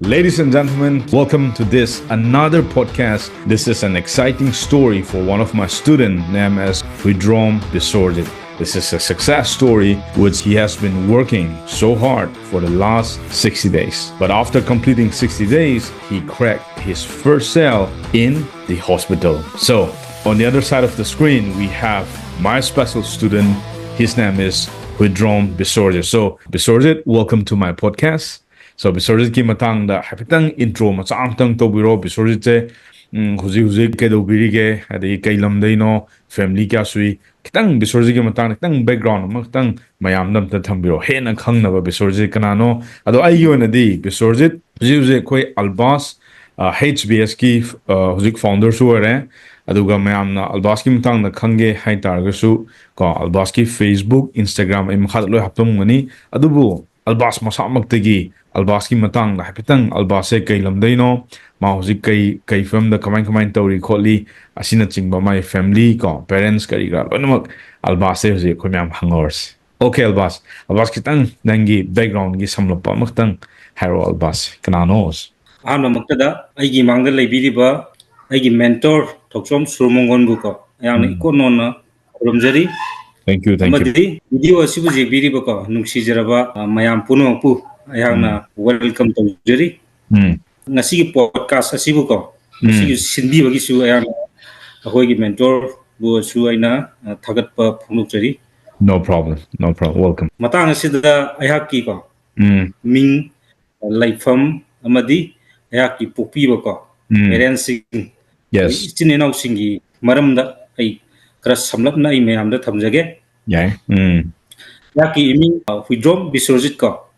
Ladies and gentlemen, welcome to this another podcast. This is an exciting story for one of my students named as Thokchom. This is a success story which he has been working so hard for the last 60 days. But after completing 60 days, he cracked his first sale in the hospital. So on the other side of the screen, we have my special student. His name is Thokchom. So Bisorjit, welcome to my podcast. So Bisorjit ki matang da hapitang intro macam to biro Bisorjit se huzi ke do birige adi kailam dei no family kya sui kitang Bisorjit ki matang kitang background matang mayam dam ta thambiro he na khang na ba Bisorjit kana no ado ai yo na di Bisorjit huzi koi Albass HBS ki huzi founder su are aduga mayam na Albass ki matang na khange hai tar ga su ko Albass ki Facebook Instagram im khat lo haptum ngani adubu Albass masamak tegi Albass ki matang da hapitang Albass se kailam dei no ma hoji kai film da kamai tori kholi asina chingba my family ko parents kari ga lonamak Albass se hoji khoi myam hangors. Okay Albass kitang nangi background gi samlopa maktang hero Albass kananos Ano maktada aigi mangda leibiriba aigi mentor Thokchom Surmangol buko ayang ikonon rumjari. Thank you. Amadi video asibu jebiriba ko nungsijaraba mayam puno pu ayang welcome to jari. Ngasi podcast asibu ko ngasi sindi bagi su ayang akoi gi mentor bu su aina thagat pa phunuk jari. No problem. Welcome. Matang asida ayaki ko ming laifam amadi ayaki popiba ko parents sing Yes. Chinenau singi maramda ai kras samlapna ai mayamda thamjage. Yeah. Yaki iming Thokchom Bisorjit ko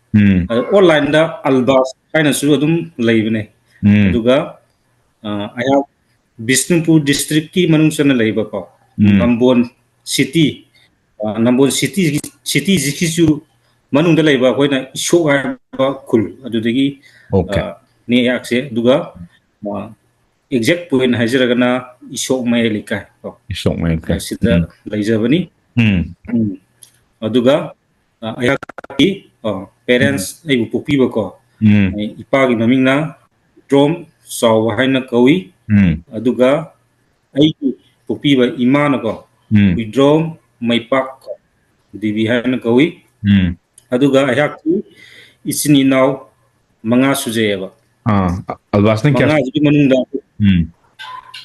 online da Albass kaina su adum leibne aduga aya Bisnupur district ki manung sana leiba ko Nambon city jikisu manung da leiba koina ishoga kul adudagi ni yakse aduga exact point hajiragana ishok mai likai ko sida leijabani aduga ayaki parents ai pupiba ko ipagi mamingna Thokchom saw haina kawi aduga ai pupiba imana ko Thokchom maipak ko dibi haina kawi aduga ayaki isini naw manga sujayaba Albass ne kya manga ji manungda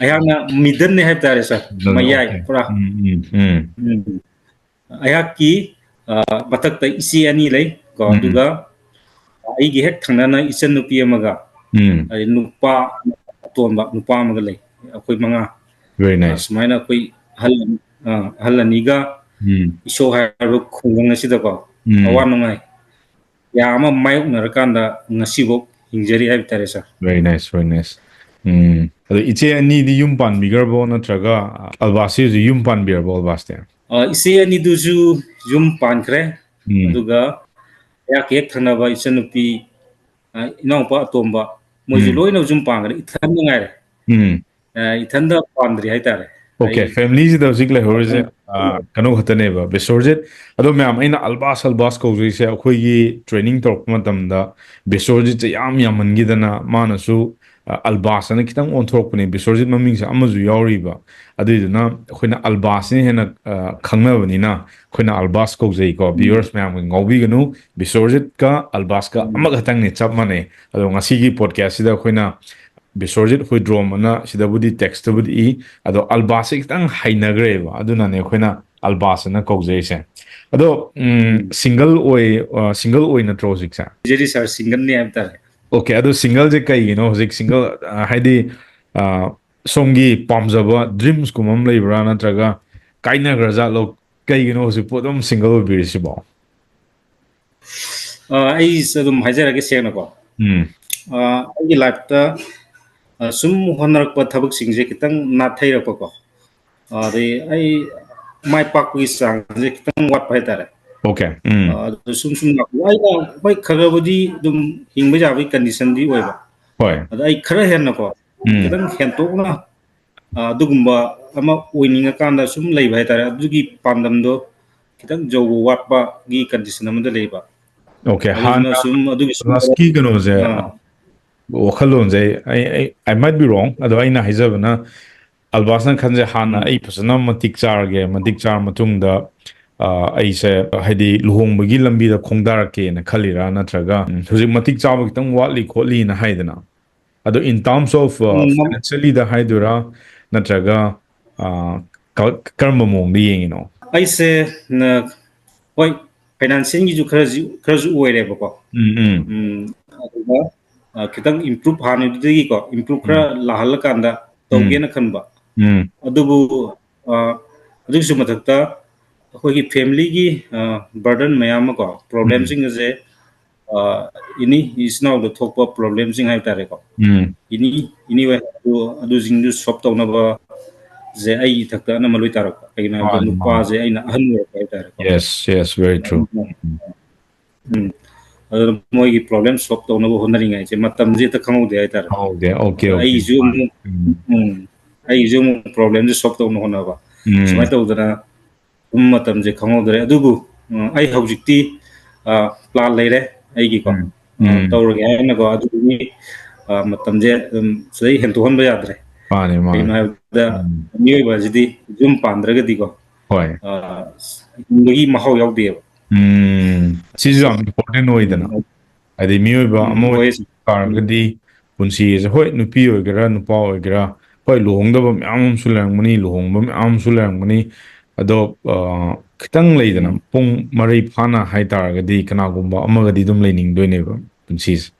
ayana midan ne haitare sa mayai pura ayaki batakta isi ani lay ko aduga aigi hek thangnana isan nupi amaga ai nupa tonba nupa amaga lay akoi manga very nice sumaina akoi halaniga iso haiba khungang asida ko awanungai yama mayuk narakanda ngasibo hingjari haitare sa very nice ado iche ani di yum pan bigarbo na traga Albass is yum pan bigarbo Albass te isi ani duju yum pankre aduga ya kek thanaba isanupi inongpa atomba moju loina yum pangre ithan ngare ithanda pandri haitare. Okay, family da zikle horize kanu hatane ba Bisorjit ado myam aina Albass ko jise akhoi gi training torp matam da Bisorjit yam mangi dana manasu Albass na kitang on thorp ne Bisorjit maming sa amaju yauri ba adiduna khoina Albass ne hena khangna bani na khoina Albass ko jai ko viewers myam ngobi ganu Bisorjit ka Albass ka amag hatang ne chap mane ado ngasi gi podcast da khoina Bisorjit Thokchom na sidabudi text budi ado Albass kitang hainagre ba aduna ne khoina Albass na ko jai se ado single oi na trojik sa Jeri sir single ne amta. Okay, ado single je kai hozik single haidi songi pamjaba dreams kumam leibra na traga kaina graja lo kai hozik podom single birisibo ai sadum hajara ke sena ko ai life ta sum honarak pa thabak singje kitang na thaira ko de ai mai pak wi sang je kitang wat pai tare. Okay. Sum na ai na bai kharabudi dum hingba jabi condition di oi ba. Hoi. Ai khara hen na ko kitang hen to na dugumba ama oininga kanda sum lei bai tare adugi pandam do kitang jogo wat ba gi condition amda lei ba. Okay, han sum adugi ski kano je wakhalonje I might be wrong ado aina haijabana Albassna khanje hana ai phasana matik charge matik char matungda aise haidi luhongbagi lambi da khongdarake na khalira natraga huzik matik chawa kitang watli kholi na haidana ado in terms of financially da haidura natraga karma mong di yengino aise na hoi financing gi ju khara ju oire ba ko kitang improve hanu digi ko improve khara lahal kanda tawge na khanba adubu adusu mathakta akhoi family gi burden mayam ko problem sing je ini is now the thokpa problem sing hai tare ko ini wa adu jing du shop taw na ba je ai thakta na maloi tarok ai na da nupa je ai na ahan hai tare ko yes very true moi gi problem solve taw na ba honari ngai je matam je ta khangau de ai tare okay ai ju ai ju problem je solve taw na hona ba smai taw da matam je khangau de adubu ai haujikti plan leire ai gi ko tawrage ai na ko adu ni matam je sei hen to hon ba yadre mane ina da nioi ba jidi jum pandraga di ko hoi gi mahau yaw de sizu am important oidana adi miyoba amo kargadi punsi je hoi nupi oigara nupa oigara hoi luhongdaba myam sulang luhongba myam sulang mani ado kitang leidana pung mari phana hai targadi kanagumba amagadi dum lening doineba punsi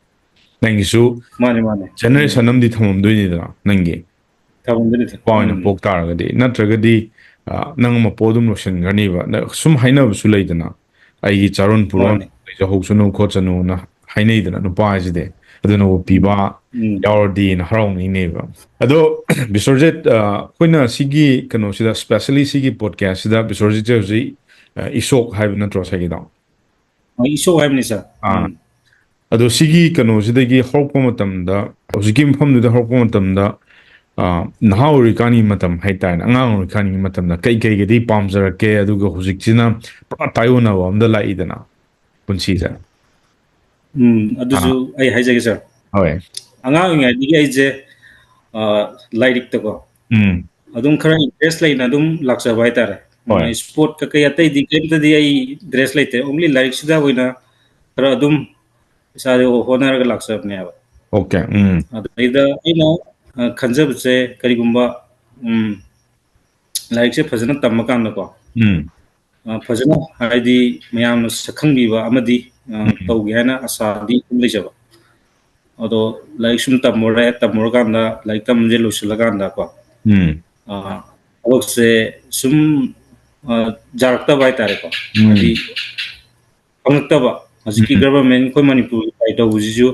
nangisu mane generation amdi thamam doinida nangi paina pok targadi natragadi nang mapodum lotion ganiba sum hainabsu leidana ai charon puron ja hoksunu khochanu na hainidana no paajide aduna piba yaurdi na harong ineba ado bisorjet koina sigi kano sida specially sigi podcast sida bisorjet je isok haib na tro sagi daw isok haib ni sa ado sigi kano sida gi horpo matamda osigi mpham da horpo matamda nahawri kani matam haitan angang kani matam na kai gadi pamjarake aduga hujikchina pra tayona amda laidana punsi sa aduju ai haijage sir hoy angang ngai digi ai je lairik to ko adum khara interest laina adum laksa bai tare sport ka kai atai di game di ai dress laite only lairik sida hoina khara adum sare honar ga laksa ne ba okay adaida ina khanjabse karigumba like से फजन तमकान को फजन हाइदी मयाम सखंगबीबा अमदी तौगे हैना आसादी लेजब अदो like सुम तमोरकांदा like तमजे लुसलकांदा को अबसे सुम जारक्ता bye तारे को अदी फंगतबा हजिकी government को मणिपुर पाइतो बुजिजु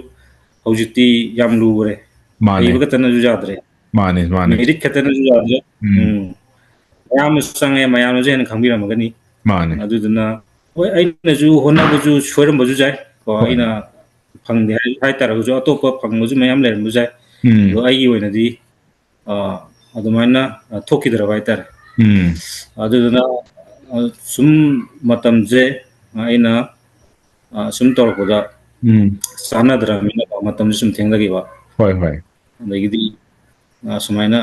हौजिती याम लुरे माने बगतन जु जादरे माने मेरिट खतन जु जादरे mayam sange mayam je hen khangbira magani mane aduduna oi aina ju hona ju soiram ju jai ko aina phangde hai tar ju atopa phang ju mayam ler mu jai do ai oina di adumaina thoki dra bai tar aduduna sum matam je aina sum tor ko da sana dra mina matam sum thenglagi ba hoi adigi sumaina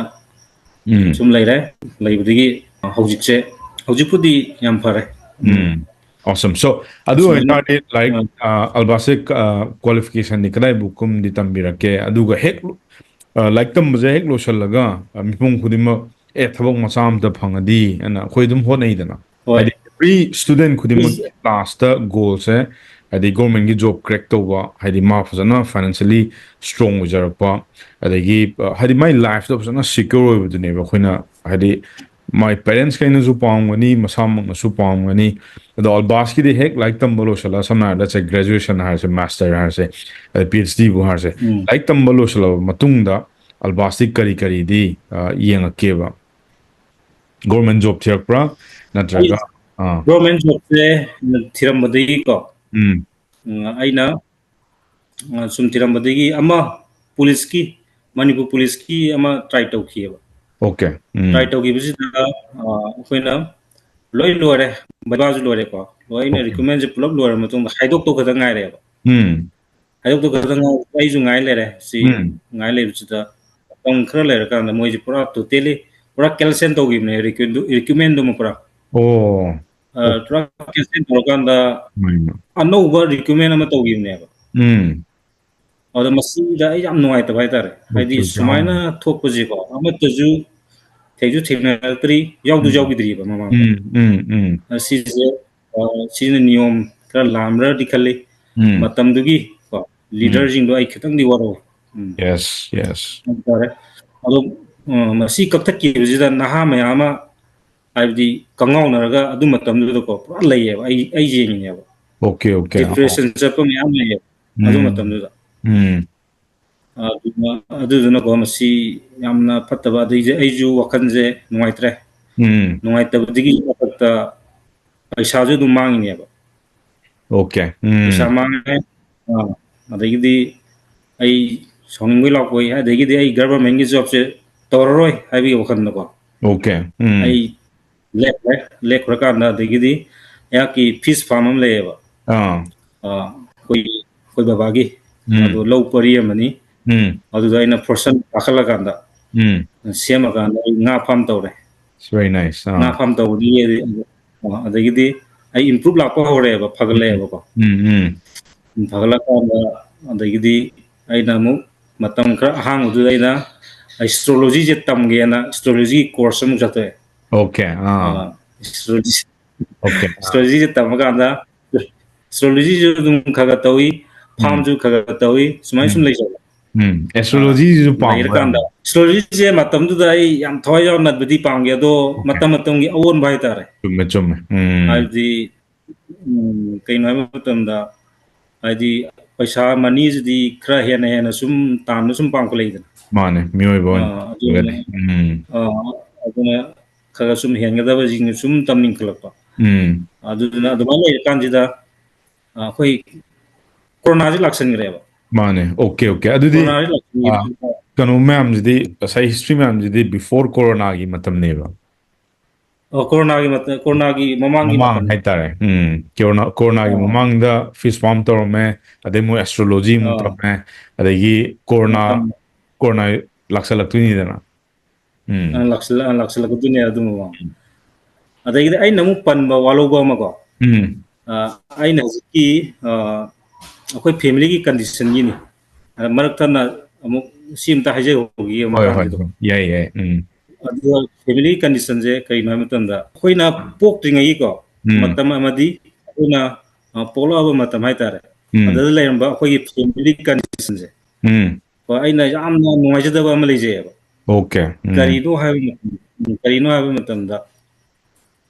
sum laire laibdigi hojikse hojipudi yam fare awesome so adu like albasic qualification ni kadai bukum di tambirake aduga hek like tam je hek lo shalaga mipung khudima thabok masam ta phangadi ana khoidum honai dana every student khudima last goal se adi government gi job crack to wa hadi ma fazana financially strong ujarapa adagi hadi my life to fazana secure with ne ba khoina hadi my parents kaina ju pawngani masam na su pawngani the all basket hek like tambalo shala samna that's a graduation har se master har se phd bu har se like tambalo shala matungda al basket kari di yenga keba government job thirakra natraga government job se thiram madai ko aina sum thiram madai ama police ki manipur police ki ama try to khiyeba okay try to give it koina loi lore babazu lore ko loi ne recommend je plug lore matung haidok to khada ngai re ꯍꯥꯏꯗꯣꯛꯇ ꯈꯛꯇꯪ ꯑꯩꯁꯨ ꯉꯥꯏ ꯂꯩꯔꯦ ꯁꯤ ꯉꯥꯏ ꯂꯩꯕꯁꯤꯗ ꯃꯇꯝ ꯈꯔ ꯂꯩꯔꯀꯥꯟꯗ ꯃꯣꯏꯁꯦ ꯄꯨꯔꯥ ꯇꯣꯇꯦꯂꯤ ꯄꯨꯔꯥ ꯀꯦꯟꯁꯦꯜ ꯇꯧꯈꯤꯕꯅꯦ ꯔꯤꯀ꯭ꯌꯨꯃꯦꯟꯗꯨꯃ ꯄꯨꯔꯥ ꯄꯨꯔꯥ ꯀꯦꯟꯁꯦꯜ ꯇꯧꯔꯀꯥꯟꯗ ꯑꯅꯧꯕ ꯔꯤꯀ꯭ꯌꯨꯃꯦꯟ ꯑꯃ ꯇꯧꯈꯤꯕꯅꯦꯕ ꯑꯗ ꯃꯁꯤꯗ ꯑꯩ ꯌꯥꯝ ꯅꯨꯡꯉꯥꯏꯇꯕ ꯍꯥꯏꯇꯥꯔꯦ ꯍꯥꯏꯗꯤ ꯁꯨꯃꯥꯏꯅ ꯊꯣꯛꯄꯁꯦꯀꯣ ꯑꯃꯠꯇꯁꯨ ꯊꯦꯡꯁꯨ ꯊꯦꯡꯅꯔꯛꯇ꯭ꯔꯤ ꯌꯥꯎꯗꯨ ꯌꯥꯎꯈꯤꯗ꯭ꯔꯤꯕ ꯃꯃꯥꯡꯗ ꯁꯤꯁꯦ ꯁꯤꯅ ꯅꯤꯌꯣꯝ ꯈꯔ ꯂꯥꯟꯕ꯭ꯔꯗꯤ ꯈꯜꯂꯤ ꯃꯇꯝꯗꯨꯒꯤ ꯀꯣ ꯂꯤꯗꯔꯁꯤꯡꯗꯣ ꯑꯩ ꯈꯤꯇꯪꯗꯤ ꯋꯥꯔꯧꯋꯤ Yes, yes. ꯍꯥꯏꯇꯥꯔꯦ ꯑꯗꯣ ꯃꯁꯤ ꯀꯛꯊꯠꯈꯤꯕꯁꯤꯗ ꯅꯍꯥ ꯃꯌꯥꯝ ꯑꯃ ꯍꯥꯏꯕꯗꯤ ꯀꯪꯉꯥꯎꯅꯔꯒ ꯑꯗꯨ ꯃꯇꯝꯗꯨꯗꯀꯣ ꯄꯨꯔꯥ ꯂꯩꯌꯦꯕ ꯑꯩ ꯌꯦꯡꯉꯤꯅꯦꯕ Okay, okay. ꯗꯤꯄ꯭ꯔꯦꯁꯟ ꯆꯠꯄ ꯃꯌꯥꯝ ꯂꯩꯌꯦꯕ ꯑꯗꯨ ꯃꯇꯝꯗꯨꯗ ꯑꯗꯨꯗꯨꯅꯀꯣ ꯃꯁꯤ ꯌꯥꯝꯅ ꯐꯠꯇꯕ ꯑꯗꯩꯁꯦ ꯑꯩꯁꯨ ꯋꯥꯈꯜꯁꯦ ꯅꯨꯡꯉꯥꯏꯇ꯭ꯔꯦ ꯅꯨꯡꯉꯥꯏꯇꯕꯗꯒꯤ ꯃꯊꯛꯇ ꯄꯩꯁꯥꯁꯨ ꯑꯗꯨꯝ ꯃꯥꯡꯉꯤꯅꯦꯕ Okay. ꯄꯩꯁꯥ ꯃꯥꯡꯉꯦ ꯑꯗꯒꯤꯗꯤ ꯑꯩ ꯁꯥꯎꯅꯤꯡꯕꯩ ꯂꯥꯛꯄꯣꯏ ꯑꯗꯒꯤꯗꯤ ꯑꯩ ꯒꯚꯔꯟꯃꯦꯟꯒꯤ ꯖꯣꯕꯁꯦ ꯇꯧꯔꯔꯣꯏ ꯍꯥꯏꯕꯒꯤ ꯋꯥꯈꯜꯗꯀꯣ Okay. ꯑꯩ ꯂꯦꯞꯈ꯭ꯔꯦ ꯂꯦꯞꯈ꯭ꯔꯀꯥꯟꯗ ꯑꯗꯒꯤꯗꯤ ꯑꯩꯍꯥꯛꯀꯤ ꯐꯤꯁ ꯐꯥꯔꯝ ꯑꯃ ꯂꯩꯌꯦꯕ ꯑꯩꯈꯣꯏ ꯕꯕꯥꯒꯤ ꯑꯗꯣ ꯂꯧ ꯄꯔꯤ ꯑꯃꯅꯤ ꯑꯗꯨꯗ ꯑꯩꯅ ꯐꯣꯔꯁꯟ ꯀꯥꯈꯠꯂꯀꯥꯟꯗ ꯁꯦꯝꯃꯀꯥꯟꯗ ꯑꯩ ꯉꯥ ꯐꯥꯝ ꯇꯧꯔꯦ It's very nice. ꯉꯥ ꯐꯥꯝ ꯇꯧꯕꯗꯤ ꯑꯗꯒꯤꯗꯤ ꯑꯩ ꯏꯝꯄ꯭ꯔꯨꯞ ꯂꯥꯛꯄ ꯍꯧꯔꯛꯑꯦꯕ ꯐꯒꯠꯂꯛꯑꯦꯕꯀꯣ ꯐꯒꯠꯂꯀꯥꯟꯗ ꯑꯗꯒꯤꯗꯤ ꯑꯩꯅ ꯑꯃꯨꯛ ꯃꯇꯝ ꯈꯔ ꯑꯍꯥꯡꯕꯗꯨꯗ ꯑꯩꯅ ꯑꯦꯁꯇ꯭ꯔꯣꯂꯣꯖꯤꯁꯦ ꯇꯝꯒꯦꯅ ꯑꯦꯁꯇ꯭ꯔꯣꯂꯣꯖꯤꯒꯤ ꯀꯣꯔꯁ ꯑꯃꯨꯛ ꯆꯠꯊꯣꯛꯑꯦ Okay. Okay. ꯑꯦꯁꯇ꯭ꯔꯣꯂꯣꯖꯤꯁꯦ ꯇꯝꯃꯀꯥꯟꯗ ꯑꯦꯁꯇ꯭ꯔꯣꯂꯣꯖꯤꯁꯨ ꯑꯗꯨꯝ ꯈꯔ ꯇꯧꯏ ꯐꯥꯔꯝꯁꯨ ꯈꯔ ꯇꯧꯏ ꯁꯨꯃꯥꯏꯅ ꯁꯨꯝ ꯂꯩꯖꯕ Astrology is palm. ꯂꯩꯔꯀꯥꯟꯗ ꯑꯦꯁꯇ꯭ꯔꯣꯂꯣꯖꯤꯁꯦ ꯃꯇꯝꯗꯨꯗ ꯑꯩ ꯌꯥꯝ ꯊꯋꯥꯏ ꯌꯥꯎꯅꯕꯨꯗꯤ ꯄꯥꯝꯒꯦ ꯑꯗꯣ Okay. ꯃꯇꯝ ꯃꯇꯝꯒꯤ ꯑꯑꯣꯟꯕ ꯍꯥꯏꯇꯥꯔꯦ Chumme, chumme. ꯍꯥꯏꯕꯗꯤ ꯀꯩꯅꯣ ꯍꯥꯏꯕ ꯃꯇꯝꯗ ꯍꯥꯏꯗꯤ ꯄꯩꯁా ꯃꯅꯤꯁꯤꯗꯤ ꯈꯔ ꯍꯦꯟꯅ ꯍꯦꯟꯅ ꯁꯨꯝ ꯇꯥꯟꯕ ꯁꯨꯝ ꯄꯥꯝꯈꯠꯂꯛꯏꯗꯅ Mane, mioiba oin ꯑꯗꯨꯅ ꯄꯥꯝꯃꯒꯗꯤ. ꯑꯗꯨꯅ ꯈꯔ ꯁꯨꯝ ꯍꯦꯟꯒꯗꯕꯁꯤꯡꯅ ꯁꯨꯝ ꯇꯝꯅꯤꯡꯈꯠꯂꯛꯄ ꯑꯗꯨꯗꯨꯅ ꯑꯗꯨꯃꯥꯏꯅ ꯂꯩꯔꯀꯥꯟꯁꯤꯗ ꯑꯩꯈꯣꯏ ꯀꯣꯔꯣꯅꯥꯁꯤ ꯂꯥꯛꯁꯟꯈ꯭ꯔꯦꯕ ꯃꯥꯅꯦ ꯑꯣꯀꯦ ꯑꯣꯀꯦ ꯑꯗꯨꯗꯤ ꯀꯣꯔꯣꯅꯥꯁꯤ ꯂꯥꯛꯁꯟꯈꯤꯕꯁꯤꯗ ꯀꯩꯅꯣ ꯃꯌꯥꯝꯁꯤꯗꯤ ꯉꯁꯥꯏ ꯍꯤꯁꯇ꯭ꯔꯤ ꯃꯌꯥꯝꯁꯤꯗꯤ ꯕꯤꯐꯣꯔ ꯀꯣꯔꯣꯅꯥꯒꯤ ꯃꯇꯝꯅꯦꯕ ꯀꯣꯔꯣꯅꯥꯒꯤ ꯃꯃꯥꯡꯒꯤ ꯃꯃꯥꯡ ꯃꯇꯝꯅꯤ ꯍꯥꯏꯇꯥꯔꯦ ꯀꯣꯔꯣꯅꯥꯒꯤ ꯑꯥ ꯃꯃꯥꯡꯗ ꯐꯤꯁ ꯐꯥꯔꯝ ꯇꯧꯔꯝꯃꯦ ꯑꯗꯩ ꯃꯣꯏ ꯑꯦꯁꯇ꯭ꯔꯣꯂꯣꯖꯤ ꯑꯃꯨꯛ ꯑꯥ ꯇꯝꯃꯦ ꯑꯗꯒꯤ ꯀꯣꯔꯣꯅꯥ ꯃꯇꯝ ꯀꯣꯔꯣꯅꯥ ꯂꯥꯛꯁꯜꯂꯛꯇꯣꯏꯅꯤꯗꯅ ꯂꯥꯛꯁꯤꯜꯂꯛꯀꯗꯣꯏꯅꯦ ꯑꯗꯨ ꯃꯃꯥꯡ ꯑꯗꯒꯤꯗꯤ ꯑꯩꯅ ꯑꯃꯨꯛ ꯄꯟꯕ ꯋꯥꯠꯍꯧꯕ ꯑꯃꯀꯣ ꯑꯩꯅ ꯍꯧꯖꯤꯛꯀꯤ ꯑꯩꯈꯣꯏ ꯐꯦꯃꯤꯂꯤꯒꯤ ꯀꯟꯗꯤꯁꯟꯒꯤꯅꯤ ꯃꯔꯛ ꯊꯠꯅ ꯑꯃꯨꯛ ꯁꯤ ꯑꯃꯇ ꯍꯥꯏꯖꯍꯧꯈꯤꯒꯦ ꯍꯣꯏ ꯍꯣꯏ ꯃꯇꯥꯡꯁꯤꯗꯀꯣ ꯌꯥꯏ ꯌꯥꯏ ꯑꯗꯨꯒ ꯐꯦꯃꯤꯂꯤ ꯀꯟꯗꯤꯁꯟꯁꯦ ꯀꯩꯅꯣ ꯍꯥꯏꯕ ꯃꯇꯝꯗ ꯑꯩꯈꯣꯏꯅ ꯄꯣꯛꯇ꯭ꯔꯤꯉꯩꯒꯤꯀꯣ ꯃꯇꯝ ꯑꯃꯗꯤ ꯑꯩꯈꯣꯏꯅ ꯄꯣꯛꯂꯛꯑꯕ ꯃꯇꯝ ꯍꯥꯏꯇꯥꯔꯦ ꯑꯗꯨꯗ ꯂꯩꯔꯝꯕ ꯑꯩꯈꯣꯏꯒꯤ ꯐꯦꯃꯤꯂꯤ ꯀꯟꯗꯤꯁꯟꯁꯦ ꯍꯣꯏ ꯑꯩꯅ ꯌꯥꯝꯅ ꯅꯨꯡꯉꯥꯏꯖꯗꯕ ꯑꯃ ꯂꯩꯖꯩꯑꯕ ꯑꯣꯀꯦ ꯀꯔꯤꯅꯣ ꯍꯥꯏꯕ ꯃꯇꯝꯗ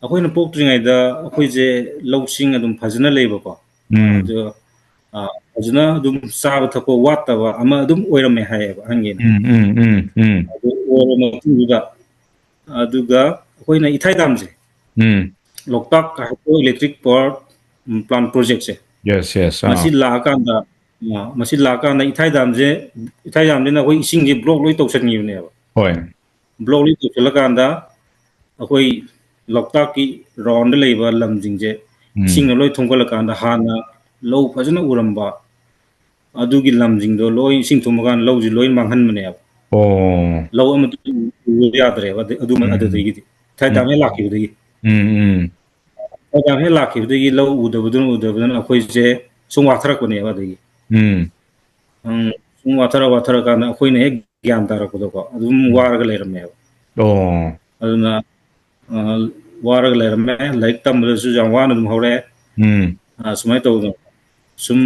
ꯑꯩꯈꯣꯏꯅ ꯄꯣꯛꯇ꯭ꯔꯤꯉꯩꯗ ꯑꯩꯈꯣꯏꯁꯦ ꯂꯧꯁꯤꯡ ꯑꯗꯨꯝ ꯐꯖꯅ ꯂꯩꯕꯀꯣ ꯑꯗꯣ ꯐꯖꯅ ꯑꯗꯨꯝ ꯆꯥꯕ ꯊꯛꯄ ꯋꯥꯠꯇꯕ ꯑꯃ ꯑꯗꯨꯝ ꯑꯣꯏꯔꯝꯃꯦ ꯍꯥꯏꯌꯦꯕ ꯑꯍꯟꯒꯩꯅ ꯑꯗꯨ ꯑꯣꯏꯔꯕ ꯃꯇꯨꯡꯗꯨꯗ ꯑꯗꯨꯒ ꯑꯩꯈꯣꯏꯅ ꯏꯊꯥꯏ ꯗꯥꯝꯁꯦ Loktak hydro electric power plant ꯄ꯭ꯔꯣꯖꯦꯛꯁꯦ ꯌꯦꯁ ꯌꯦꯁ ꯃꯁꯤ ꯂꯥꯛꯑꯀꯥꯟꯗ ꯏꯊꯥꯏꯗꯥꯝꯁꯤꯅ ꯑꯩꯈꯣꯏ ꯏꯁꯤꯡꯁꯦ ꯕ꯭ꯂꯣꯛ ꯂꯣꯏ ꯇꯧꯁꯟꯈꯤꯕꯅꯦꯕ ꯍꯣꯏ ꯕ꯭ꯂꯣꯛ ꯂꯣꯏ ꯇꯧꯁꯤꯜꯂꯀꯥꯟꯗ ꯑꯩꯈꯣꯏ ꯂꯣꯛꯇꯥꯛꯀꯤ ꯔꯥꯎꯟꯗ ꯂꯩꯕ ꯂꯝꯁꯤꯡꯁꯦ ꯏꯁꯤꯡꯅ ꯂꯣꯏ ꯊꯨꯝꯒꯠꯂꯀꯥꯟꯗ ꯍꯥꯟꯅ ꯂꯧ ꯐꯖꯅ ꯎꯔꯝꯕ ꯑꯗꯨꯒꯤ ꯂꯝꯁꯤꯡꯗꯣ ꯂꯣꯏ ꯏꯁꯤꯡ ꯊꯨꯝꯃꯀꯥꯟꯗ ꯂꯧꯁꯤ ꯂꯣꯏ ꯃꯥꯡꯍꯟꯕꯅꯦꯕ ꯑꯣ ꯂꯧ ꯑꯃꯠꯇ ꯎꯕ ꯌꯥꯗ꯭ꯔꯦꯕ ꯑꯗꯨꯗꯒꯤꯗꯤ ꯏꯊꯥꯏꯗꯥꯝ ꯍꯦꯛ ꯂꯥꯛꯈꯤꯕꯗꯒꯤ ꯏꯊꯥꯏꯗꯥꯝ ꯍꯦꯛ ꯂꯥꯛꯈꯤꯕꯗꯒꯤ ꯂꯧ ꯎꯗꯕꯗꯨꯅ ꯑꯩꯈꯣꯏꯁꯦ ꯁꯨꯝ ꯋꯥꯊꯔꯛꯄꯅꯦꯕ ꯑꯗꯒꯤ ꯁꯨꯝ ꯋꯥꯊꯔꯀꯥꯟꯗ ꯑꯩꯈꯣꯏꯅ ꯍꯦꯛ ꯒ꯭ꯌꯥꯟ ꯇꯥꯔꯛꯄꯗꯀꯣ ꯑꯗꯨꯝ ꯋꯥꯔꯒ ꯂꯩꯔꯝꯃꯦꯕ ꯑꯣ ꯑꯗꯨꯅ ꯋꯥꯔꯒ ꯂꯩꯔꯝꯃꯦ ꯂꯥꯏꯔꯤꯛ ꯇꯝꯕꯗꯁꯨ ꯌꯥꯝ ꯋꯥꯅ ꯑꯗꯨꯝ ꯍꯧꯔꯛꯑꯦ ꯁꯨꯃꯥꯏꯅ ꯇꯧꯗꯅ ꯁꯨꯝ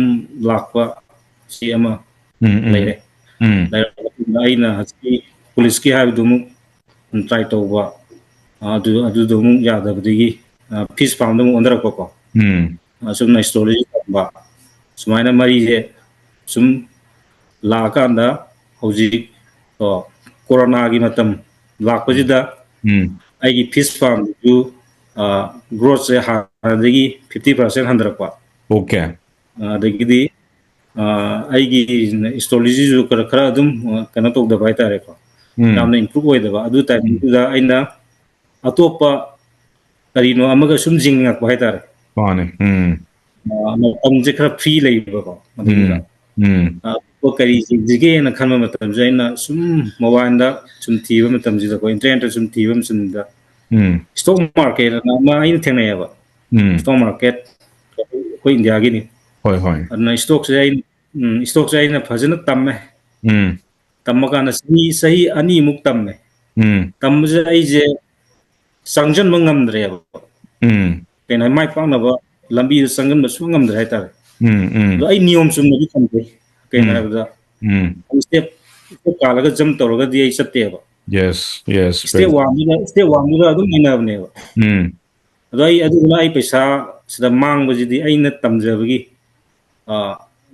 ꯂꯥꯛꯄ ꯁꯤ ꯑꯃ ꯂꯩꯔꯦ ꯂꯩꯔꯕ ꯃꯇꯨꯡꯗ ꯑꯩꯅ ꯍꯧꯖꯤꯛꯀꯤ ꯄꯨꯂꯤꯁꯀꯤ ꯍꯥꯏꯕꯗꯨꯃꯨꯛ ꯇ꯭ꯔꯥꯏ ꯇꯧꯕ ꯑꯗꯨꯗꯣ ꯑꯃꯨꯛ ꯌꯥꯗꯕꯗꯒꯤ ꯐꯤꯁ ꯐꯥꯔꯝꯗ ꯑꯃꯨꯛ ꯑꯣꯟꯊꯔꯛꯄꯀꯣ ꯑꯁꯨꯝꯅ ꯑꯦꯁꯇ꯭ꯔꯣꯂꯣꯖꯤ ꯇꯝꯕ ꯁꯨꯃꯥꯏꯅ ꯃꯔꯤꯁꯦ ꯁꯨꯝ ꯂꯥꯛꯑꯀꯥꯟꯗ ꯍꯧꯖꯤꯛ ꯀꯣꯔꯣꯅꯥꯒꯤ ꯃꯇꯝ ꯂꯥꯛꯄꯁꯤꯗ ꯑꯩꯒꯤ ꯐꯤꯁ ꯐꯥꯔꯝꯗꯨꯁꯨ ꯒ꯭ꯔꯣꯠꯁꯦ ꯍꯥꯟꯅꯗꯒꯤ 50% ꯍꯟꯊꯔꯛꯄ ꯑꯣꯀꯦ ꯑꯗꯒꯤꯗꯤ ꯑꯩꯒꯤ ꯑꯦꯁꯇ꯭ꯔꯣꯂꯣꯖꯤꯁꯨ ꯈꯔ ꯑꯗꯨꯝ ꯀꯩꯅꯣ ꯇꯧꯗꯕ ꯍꯥꯏꯇꯥꯔꯦꯀꯣ ꯌꯥꯝꯅ ꯏꯝꯄ꯭ꯔꯨꯞ ꯑꯣꯏꯗꯕ ꯑꯗꯨ ꯇꯥꯏꯃꯤꯡꯗꯨꯗ ꯑꯩꯅ ꯑꯇꯣꯞꯄ ꯀꯔꯤꯅꯣ ꯑꯃꯒ ꯁꯨꯝ ꯌꯦꯡꯅꯤꯡꯉꯛꯄ ꯍꯥꯏꯇꯥꯔꯦ ꯃꯥꯅꯦ ꯃꯇꯝꯁꯦ ꯈꯔ ꯐ꯭ꯔꯤ ꯂꯩꯕꯀꯣ ꯃꯗꯩꯗꯨꯗ kari jige na khanma matam jaina sum mobile da sum thiba matam jida ko internet da sum thiba sum da stock market na ma ain thengna yaba stock market ko India gi ni hoi hoi na stock jain na phajana tamme tamma kana sahi ani muk tamme tamja ai je sangjan mangam dre yaba kena mai pa na ba lambi sangam ba su ngam dre ta do ai niyom sum ni thambe kena da step kalaga jam tawraga di ai satte ba yes yes step 1 da adum ina bne ba ado ai paisa sida mang ba jidi aina tamjabagi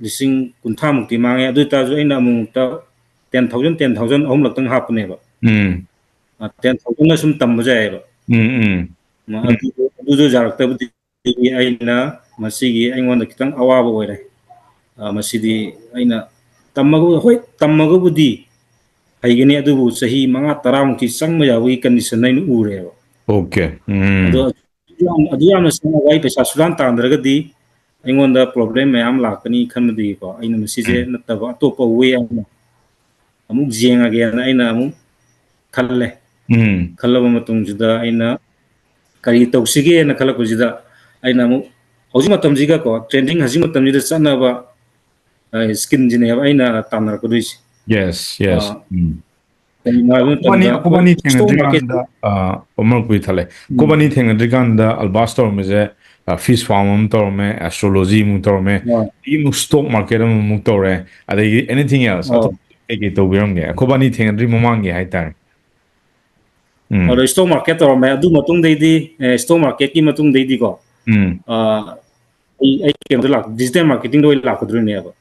lising kuntha mukti mange adu ta ju aina mung ta 10,000 ahum laktang hapne ba 10,000 na sum tamba jai ba ma adu ju jarak ta budi aina masigi aingon da kitang awaba oire masidi aina tammaga budi haigani adubu sahi manga taramukti sangma yawi condition nain ure ba okay adu yamna sanga gai pesa sudan tandragadi aingonda problem mayam lakani khanmadi ko aina masije nataba atopa we amuk jenga ge na aina amuk khalle khallaba matung jida aina kari tawsige na khalak jida aina amuk hoji matam jiga ko trending haji matam jida sanaba skin jine aina tamnar ko duis yes yes stock Kubani market thengadriganda omar kui thale kubani thengadriganda Albass torme fish farm torme astrology mu torme imu stock market mu tore adagi anything else eke to biramge kubani thengadri mamange haitar stock market torme adu matung deidi stock market ki matung deidi ko ai kendo lak digital marketing do lak kodru ne ba